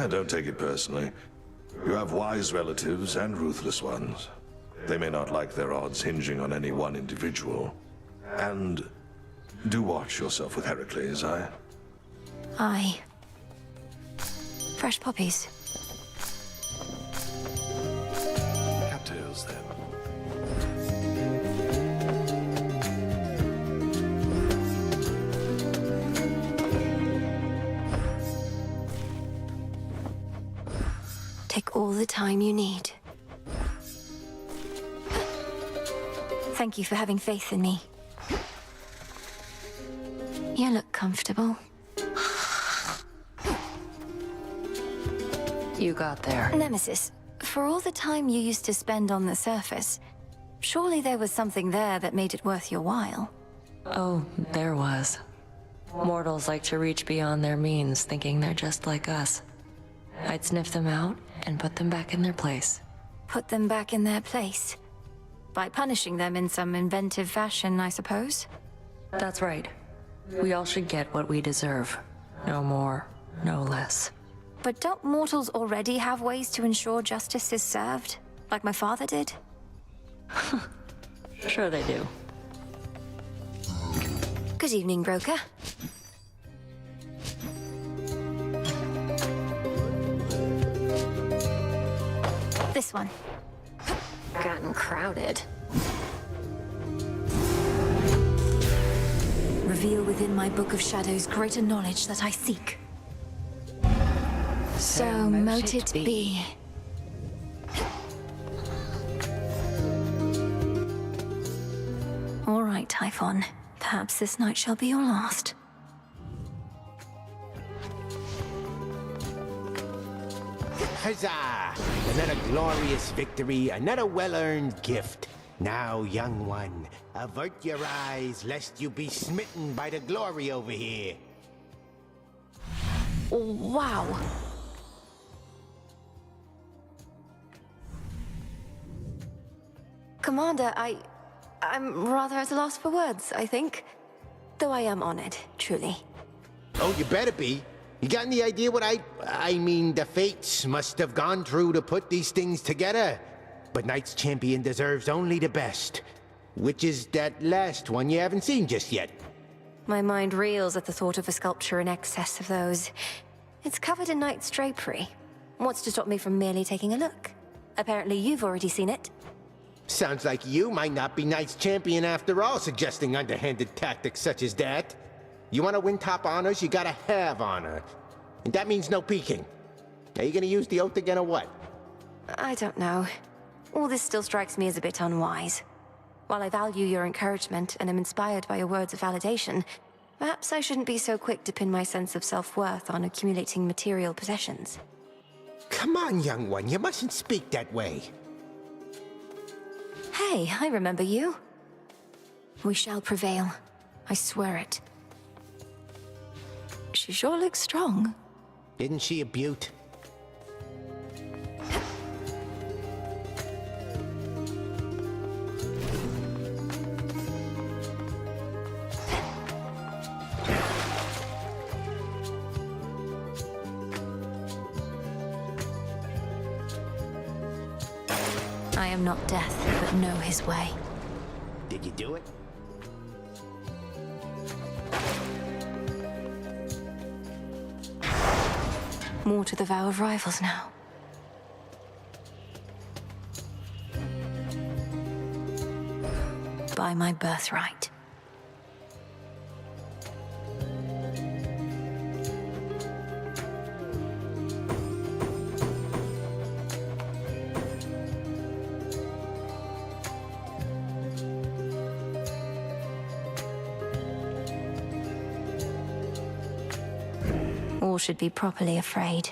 Don't take it personally. You have wise relatives and ruthless ones. They may not like their odds hinging on any one individual. And do watch yourself with Heracles, aye? Aye. Fresh poppies. Cattails, then. Take all the time you need. Thank you for having faith in me. You look comfortable. You got there. Nemesis, for all the time you used to spend on the surface, surely there was something there that made it worth your while. Oh, there was. Mortals like to reach beyond their means, thinking they're just like us. I'd sniff them out and put them back in their place. Put them back in their place? By punishing them in some inventive fashion, I suppose? That's right. We all should get what we deserve. No more, no less. But don't mortals already have ways to ensure justice is served? Like my father did? Sure they do. Good evening, broker. This one. Gotten crowded. Reveal within my book of shadows greater knowledge that I seek. So mote it be. All right, Typhon. Perhaps this night shall be your last. Huzzah! Another glorious victory, another well-earned gift. Now, young one, avert your eyes, lest you be smitten by the glory over here. Wow. Commander, I'm rather at a loss for words, I think. Though I am honored, truly. Oh, you better be. You got any idea what I mean, the fates must have gone through to put these things together. But Knight's Champion deserves only the best. Which is that last one you haven't seen just yet. My mind reels at the thought of a sculpture in excess of those. It's covered in knight's drapery. What's to stop me from merely taking a look? Apparently you've already seen it. Sounds like you might not be Knight's Champion after all, suggesting underhanded tactics such as that. You want to win top honors, you gotta have honor. And that means no peeking. Are you gonna use the oath again or what? I don't know. All this still strikes me as a bit unwise. While I value your encouragement and am inspired by your words of validation, Perhaps I shouldn't be so quick to pin my sense of self-worth on accumulating material possessions. Come on, young one, you mustn't speak that way. Hey, I remember you. We shall prevail. I swear it. She sure looks strong. Isn't she a beaut? I am not death, but know his way. Did you do it? More to the vow of rivals now. By my birthright. All should be properly afraid.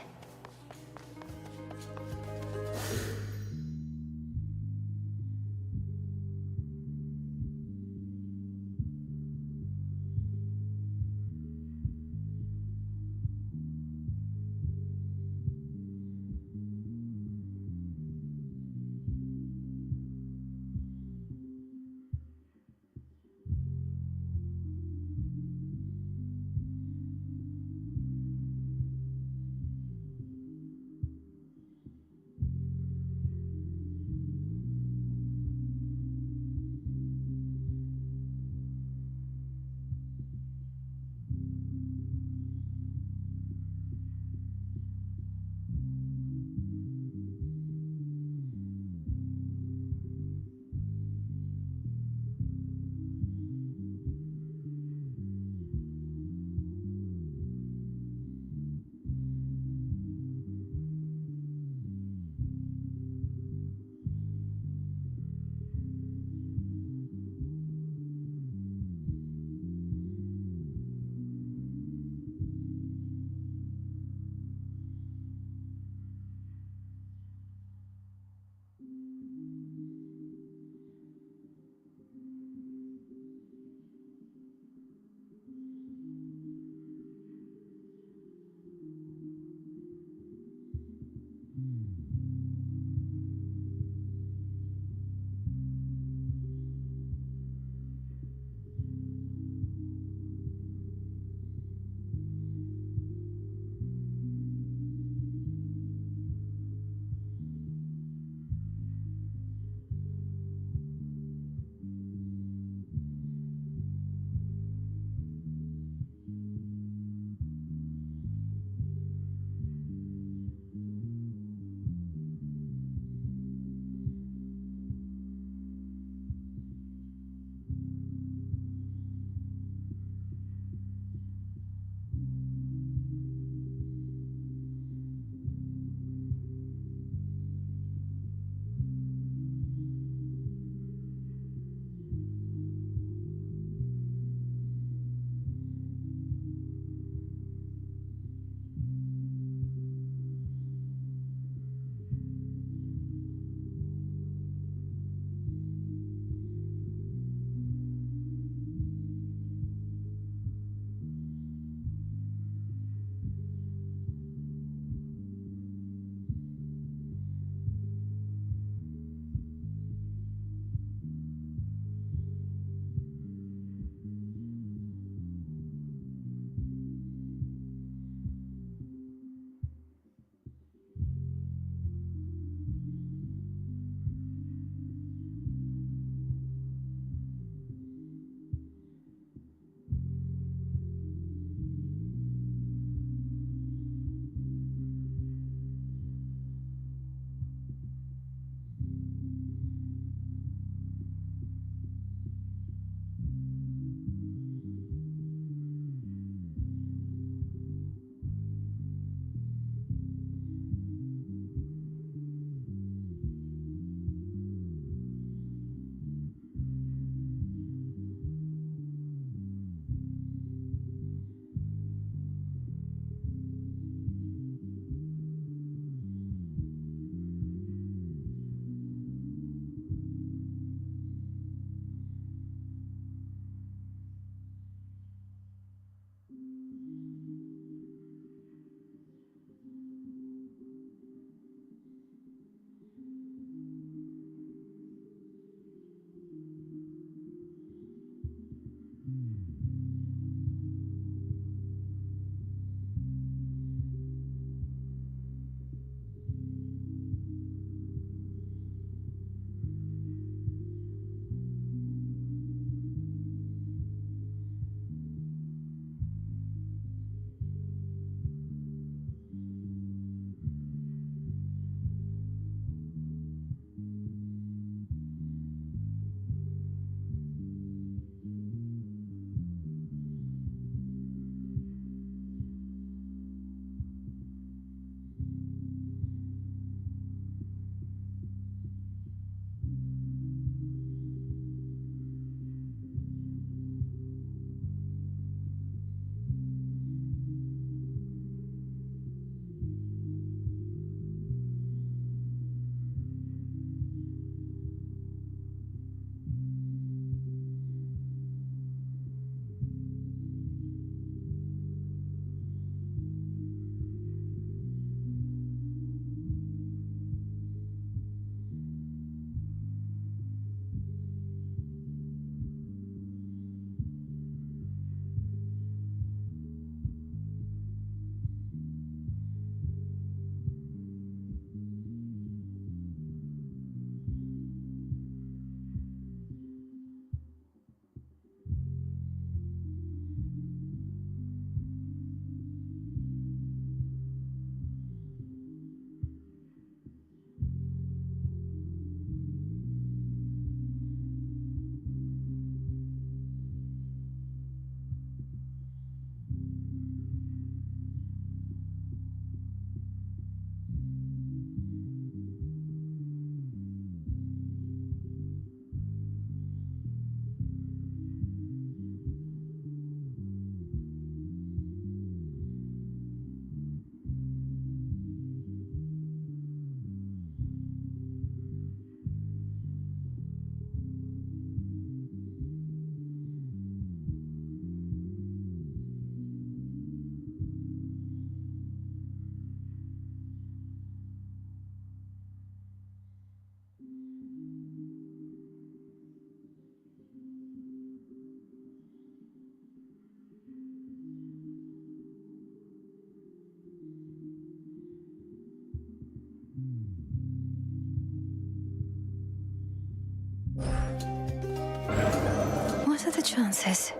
chances?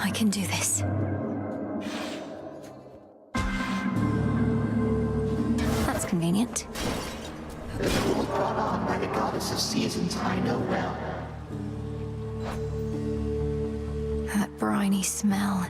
I can do this. That's convenient. The tool brought on by the goddess of seasons I know well. That briny smell.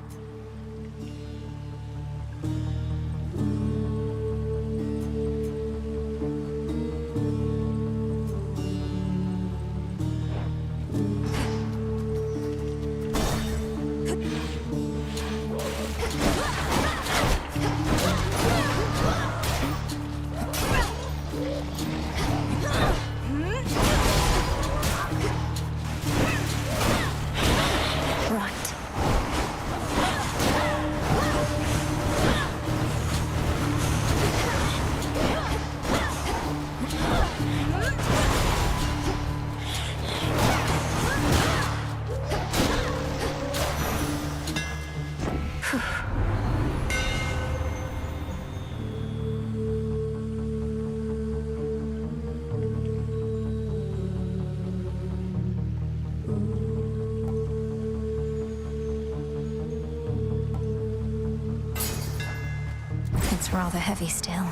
It's rather heavy still.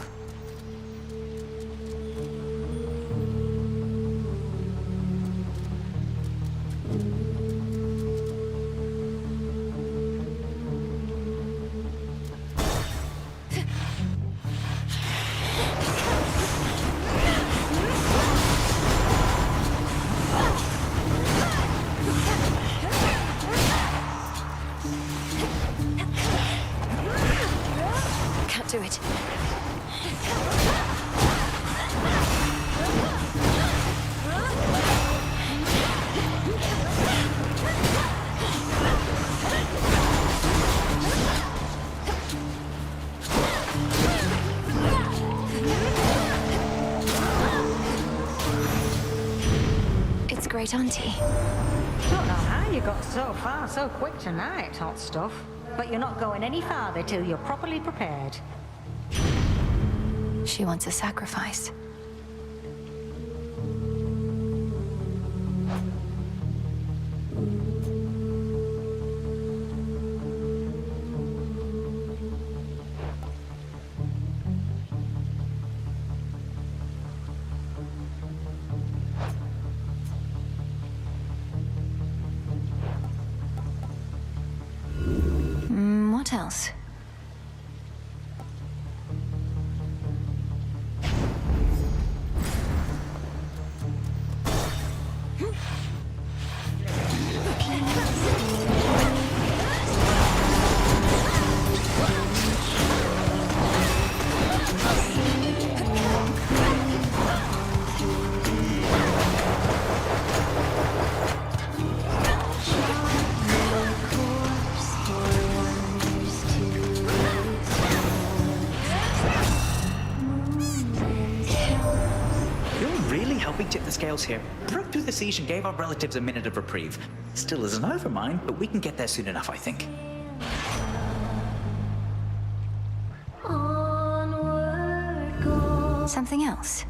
Can't do it. It's Great Auntie. Don't know how you got so far so quick tonight, hot stuff. But you're not going any farther till you're properly prepared. She wants a sacrifice. What else? Helping tip the scales here. Broke through the siege and gave our relatives a minute of reprieve. Still isn't over, mine, but we can get there soon enough, I think. Something else?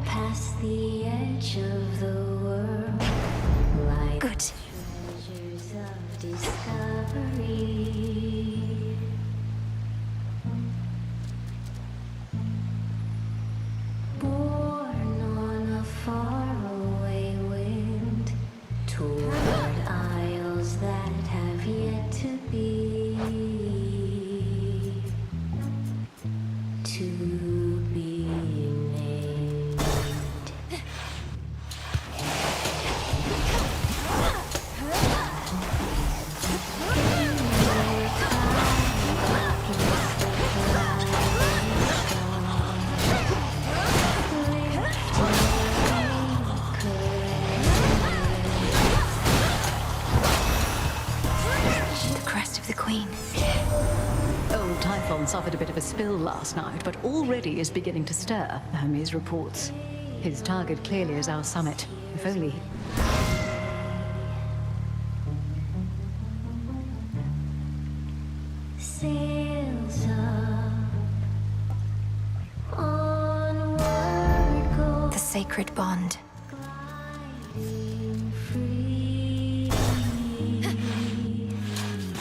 Past the edge of the world, like good. Treasures of discovery. Born on a faraway wind, toward isles that have yet to be. To be named. The crest of the Queen. a bit of a spill last night, but already is beginning to stir, Hermes reports. His target clearly is our summit. If only... Sails up, onward go. The sacred bond.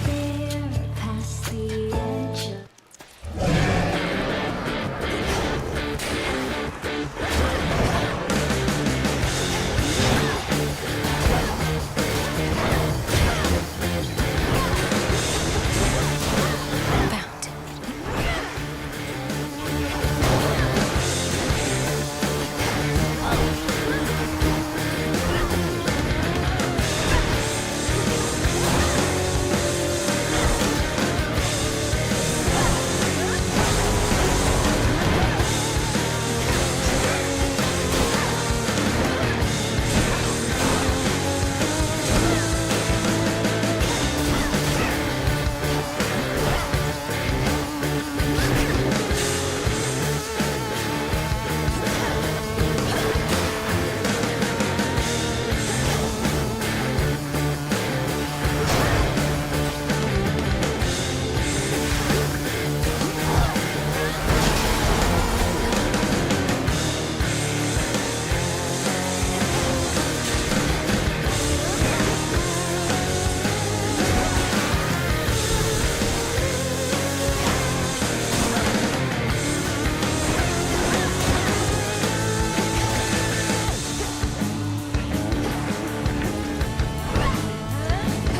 There past the edge of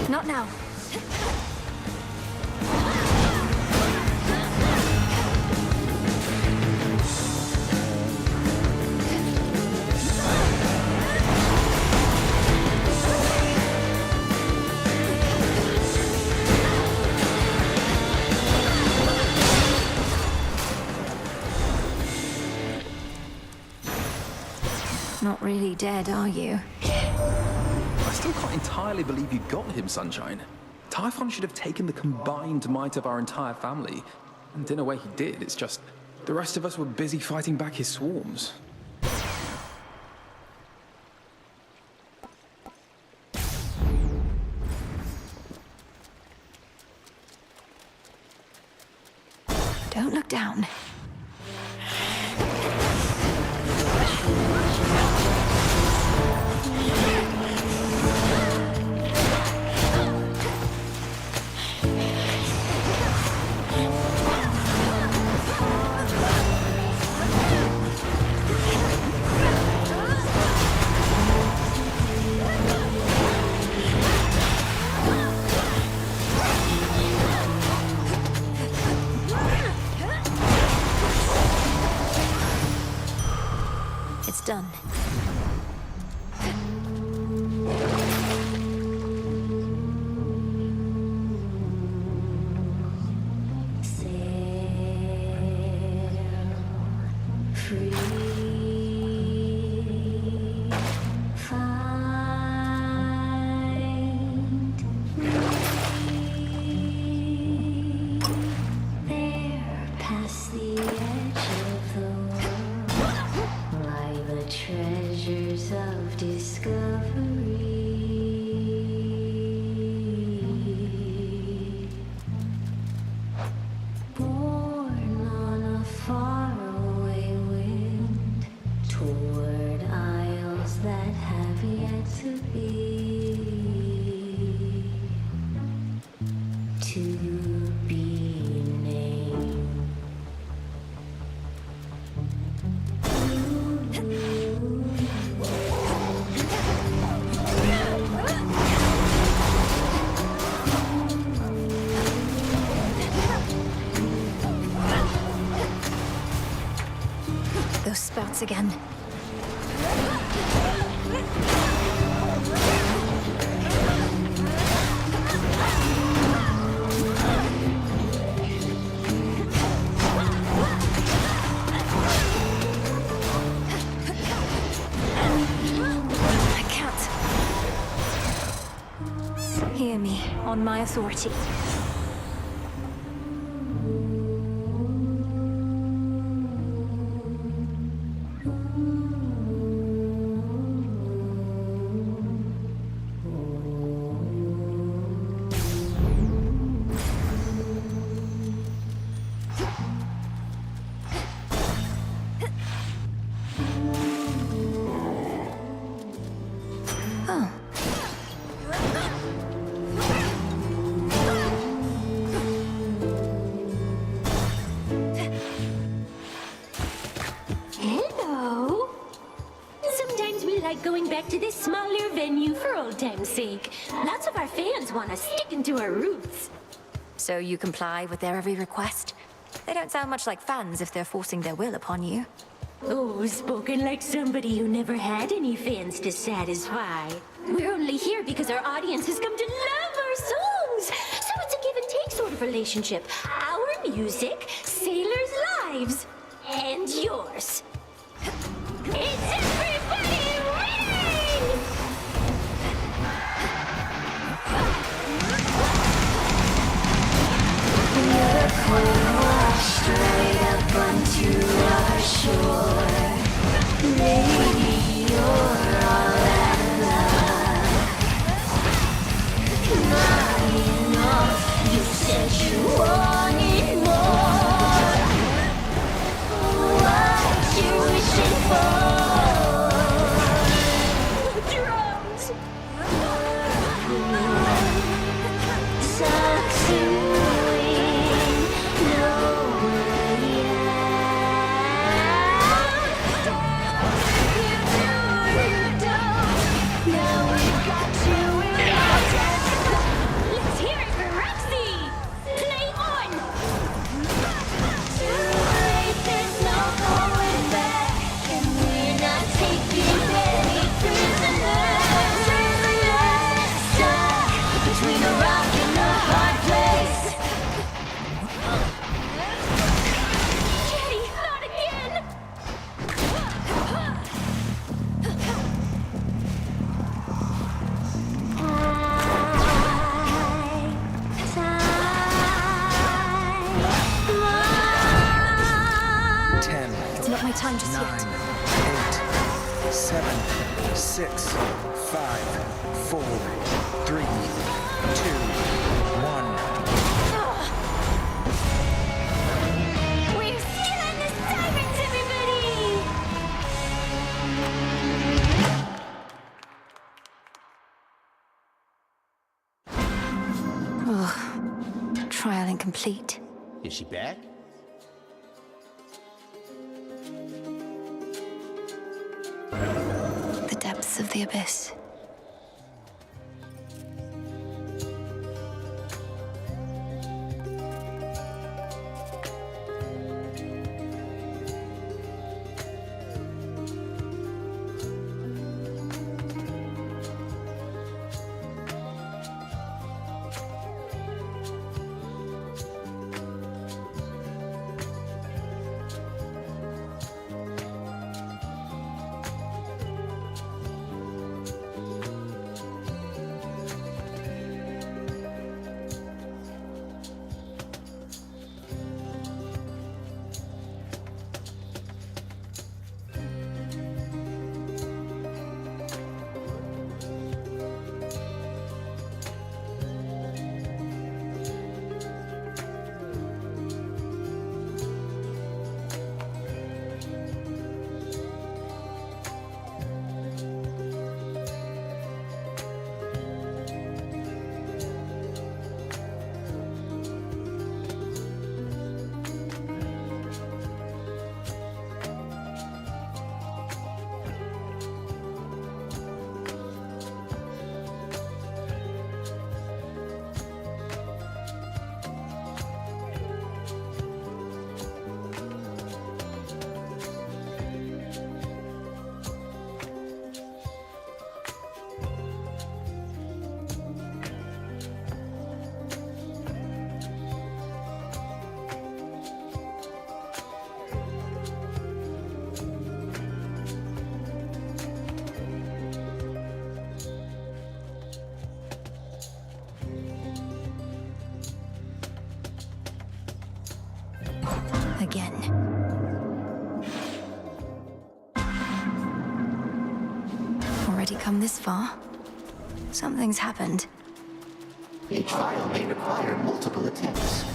Not now. Not really dead, are you? I still can't entirely believe you got him, Sunshine. Typhon should have taken the combined might of our entire family. And in a way he did, it's just... the rest of us were busy fighting back his swarms. Don't look down. It's done. Treasures of discovery, born on a faraway wind, toward isles that have yet to be named. Those spouts again. I can't. Hear me, on my authority. like going back to this smaller venue for old time's sake. Lots of our fans want us sticking to our roots. So you comply with their every request? They don't sound much like fans if they're forcing their will upon you. Oh, spoken like somebody who never had any fans to satisfy. We're only here because our audience has come to love our songs. So it's a give and take sort of relationship. Our music, sailors' lives, and yours. Is everybody ready? The cold wash straight up onto our shore. Maybe you're all that love. Not enough. You said you wanted more. What you wishing for? Drums! Talk to Let's hear it for Roxy! Play on! Too late, there's no going back, and we're not taking any prisoners. Stuck between a rock and a hard place. Jetty, not again! It's not my time just 9, yet. 8, 7, 6, 5, 4, 3, 2, 1. We're stealing the sirens, everybody! Ugh. Trial incomplete. Is she back? The depths of the abyss. Again. Already come this far? Something's happened. A trial may require multiple attempts.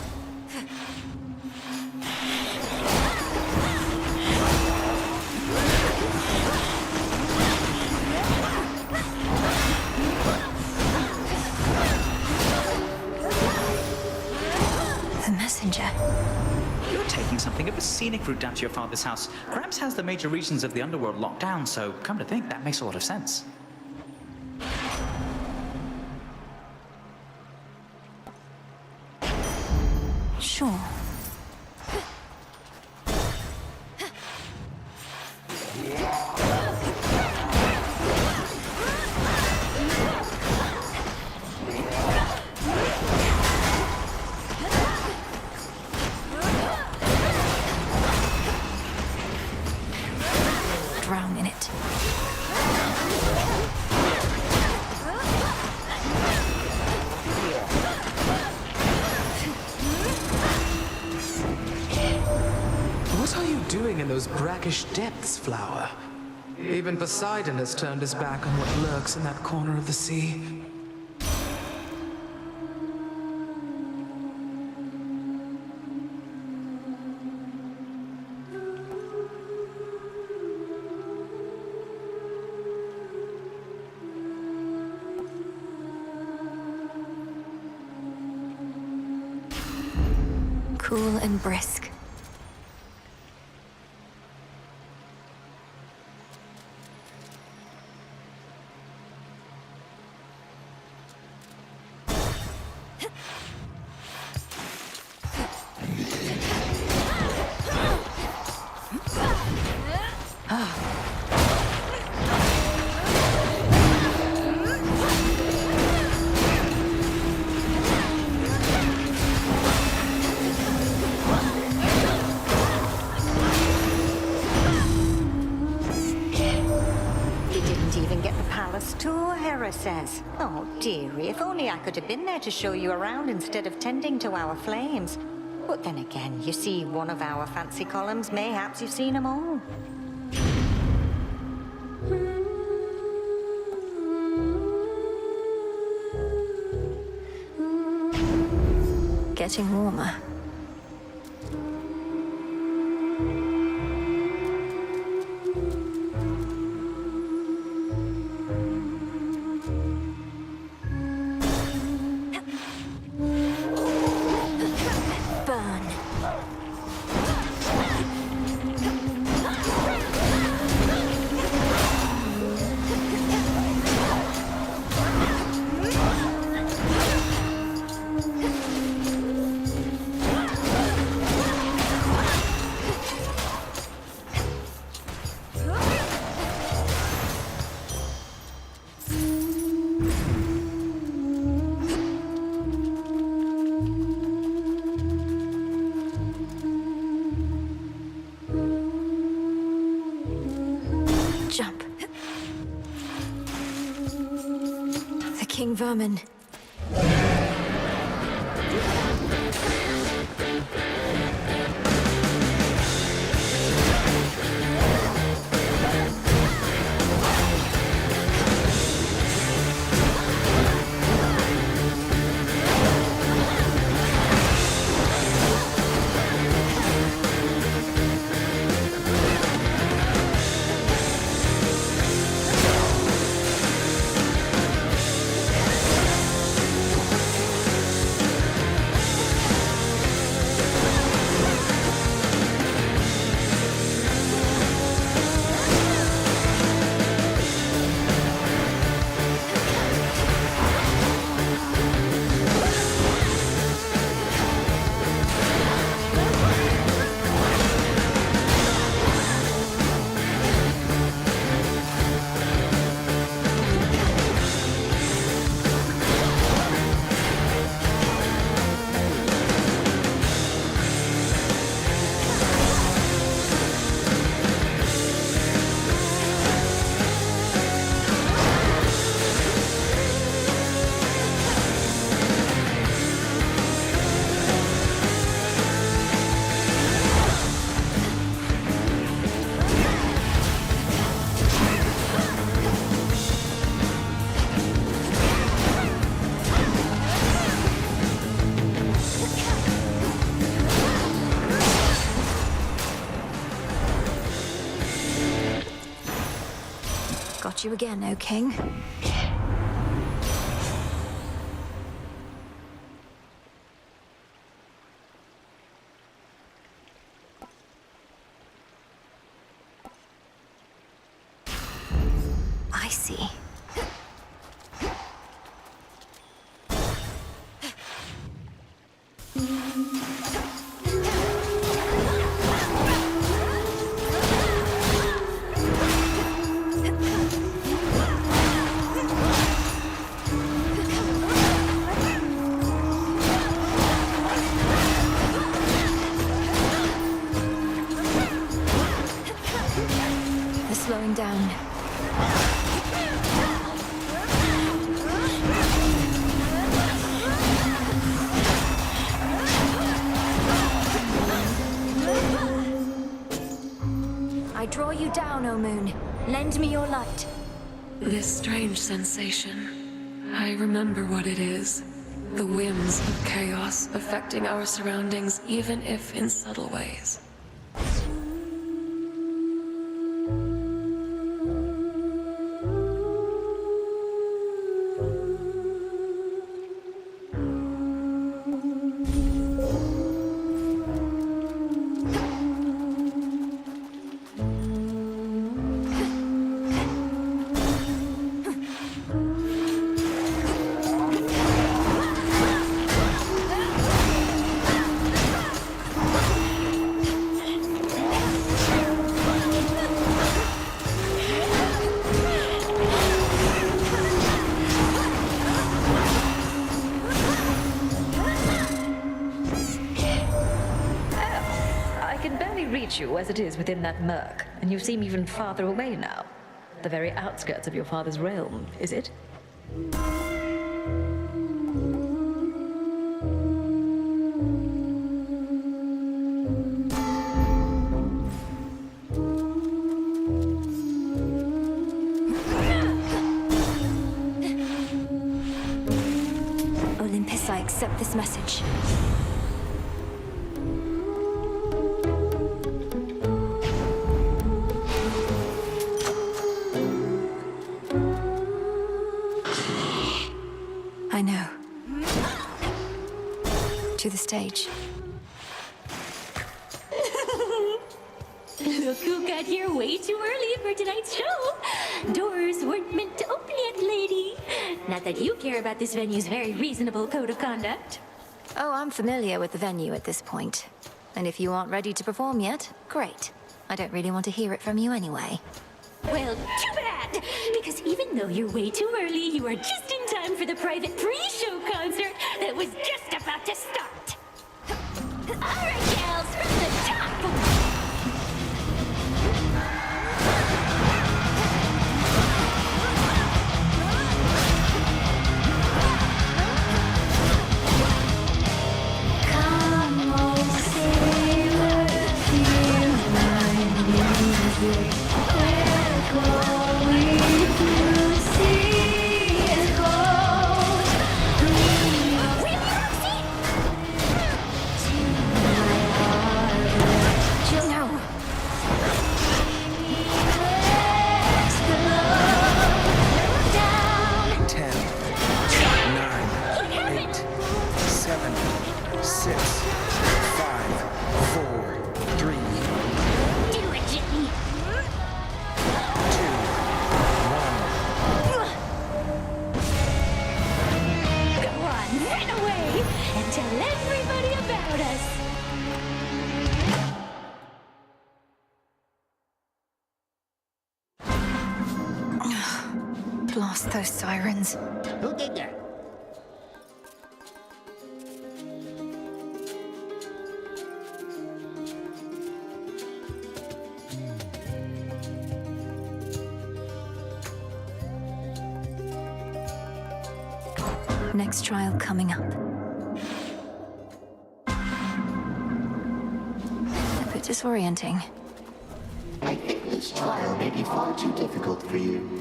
The messenger. Your taking something of a scenic route down to your father's house. Gramps has the major regions of the underworld locked down, so come to think, that makes a lot of sense. Sure. Drown in it. What are you doing in those brackish depths, Flower? Even Poseidon has turned his back on what lurks in that corner of the sea. Cool and brisk. Tour, Hera says. Oh, dearie, if only I could have been there to show you around instead of tending to our flames. But then again, you see one of our fancy columns, mayhaps you've seen them all. Getting warmer. Jump. The king vermin. Got you again, O King. see. They're slowing down. I draw you down, O Moon. Lend me your light. This strange sensation. I remember what it is. The whims of chaos affecting our surroundings, even if in subtle ways. You as it is within that murk, and you seem even farther away now. The very outskirts of your father's realm, is it? Olympus, I accept this message. I know. To the stage. Look who got here way too early for tonight's show. Doors weren't meant to open yet, lady. Not that you care about this venue's very reasonable code of conduct. Oh, I'm familiar with the venue at this point. And if you aren't ready to perform yet, great. I don't really want to hear it from you anyway. Well, too bad! Because even though you're way too early, you are just in time for the private pre-show concert that was just about to start. Alright, gals, from the top! Come on, sailor, feel my music. We're going through seas gold. Blast those sirens. Who did that? Next trial coming up. A bit disorienting. I think this trial may be far too difficult for you.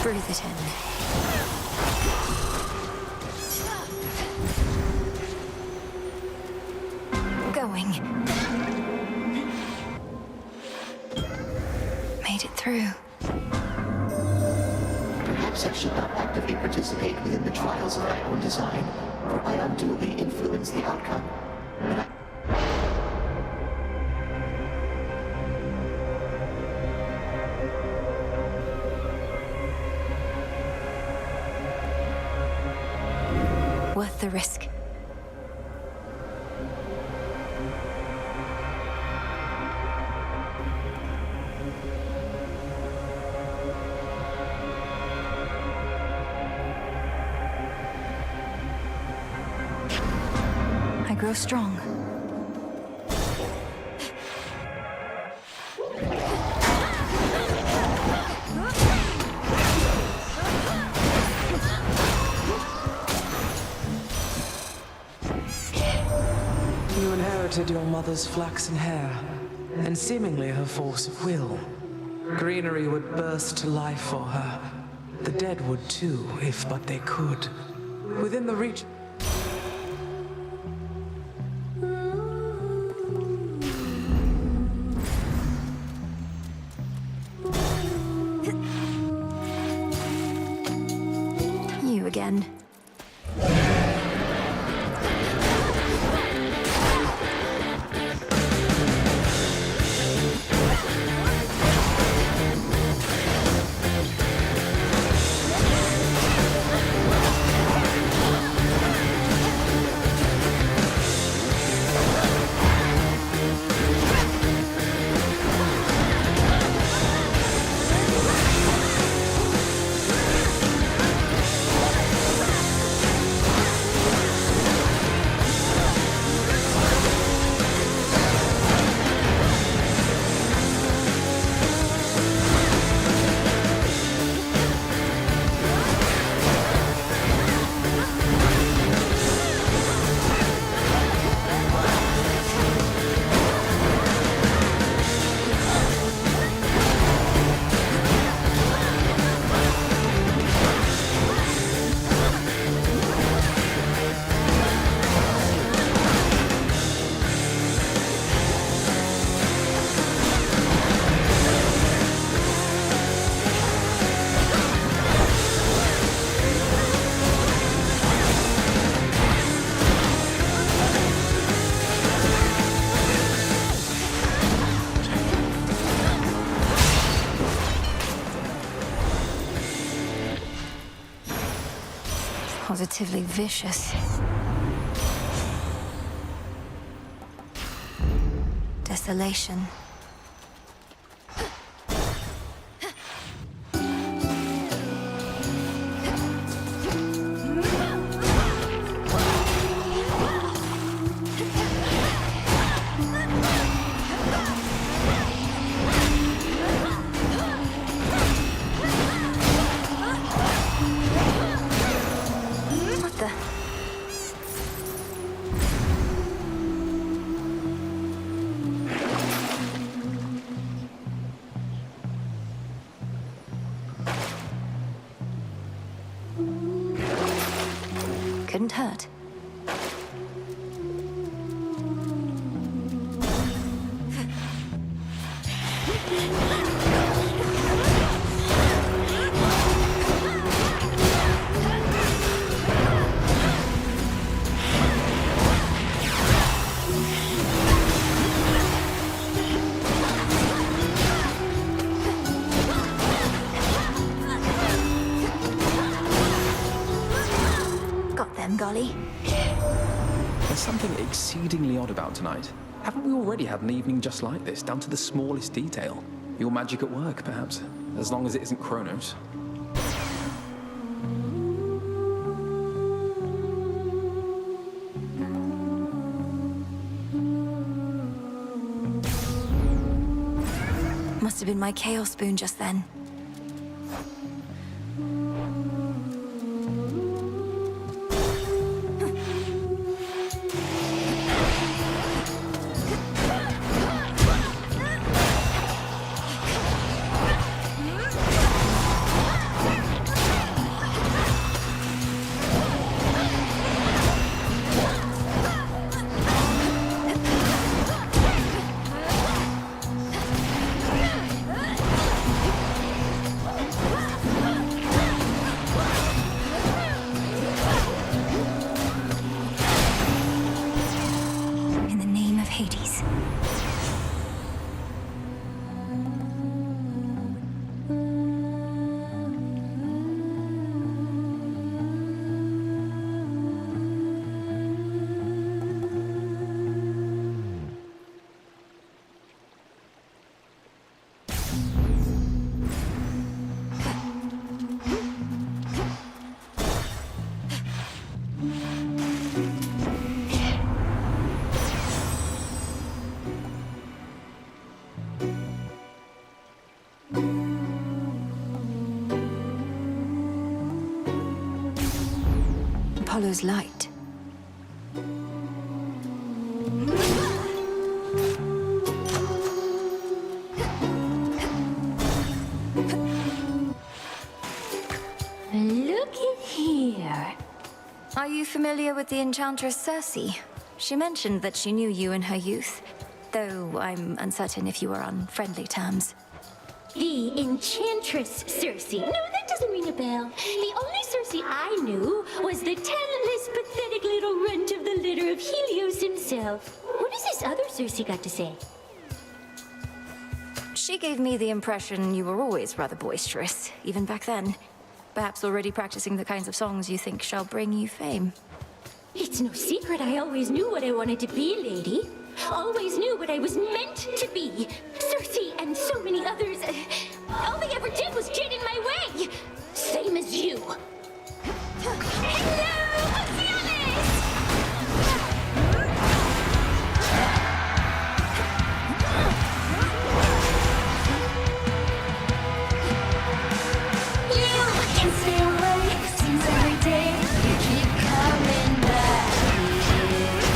Breathe it in. Going. Made it through. perhaps I should not actively participate within the trials of my own design, for I unduly influence the outcome. Worth the risk. I grow strong. You inherited your mother's flaxen hair, and seemingly her force of will. Greenery would burst to life for her. The dead would too, if but they could. Within the reach... You again. Positively vicious. Desolation. What the? Couldn't hurt. Got them, golly. There's something exceedingly odd about tonight. Haven't we already had an evening just like this, down to the smallest detail? Your magic at work, perhaps, as long as it isn't Kronos. Must have been my Chaos Spoon just then. Apollo's light. Look at here. Are you familiar with the Enchantress Circe? She mentioned that she knew you in her youth, though I'm uncertain if you were on friendly terms. The Enchantress Circe. No, that doesn't ring a bell. The only Circe I knew was the talentless, pathetic little runt of the litter of Helios himself. What has this other Circe got to say? She gave me the impression you were always rather boisterous, even back then. Perhaps already practicing the kinds of songs you think shall bring you fame. It's no secret I always knew what I wanted to be, lady. Always knew what I was meant to be. Circe and so many others, all they ever did was get in my way. Same as you. Hello, You can stay away, seems every day you keep coming back here.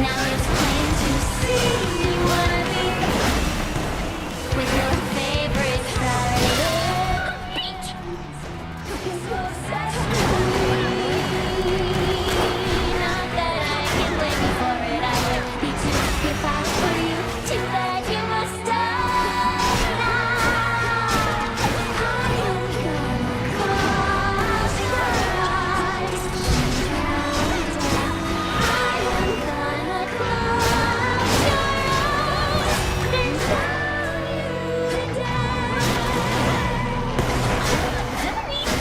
Now it's plain to see you wanna be with your favorite side. Beach! Not that I can blame you for it, I would be too if I were you. Too bad you must die now. I am gonna close your eyes. I am gonna close your eyes and tell you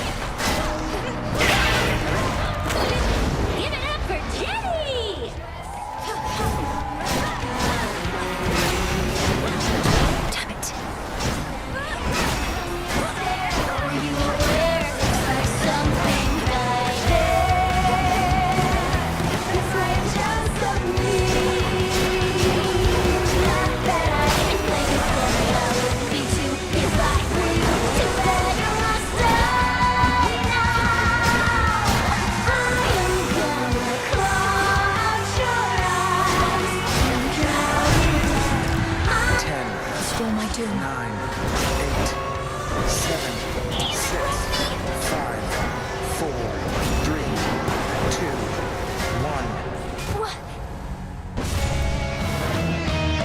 Give it up for Jenny! Damn it. Were you aware there's something right there? It's like just of me. Not that I can blame you for it, I would be too if I were you. Too bad you must die now. I am gonna close your eyes and drown you. 10, Still my doom. 9, 8, 7, 6, 5, 4, 3, 2, 1. What?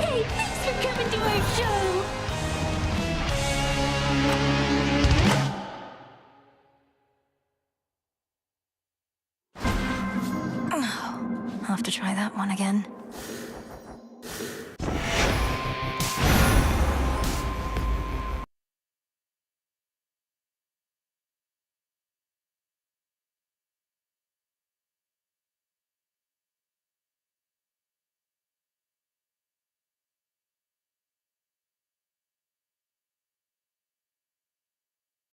Hey, thanks for coming to our show! I'll have to try that one again.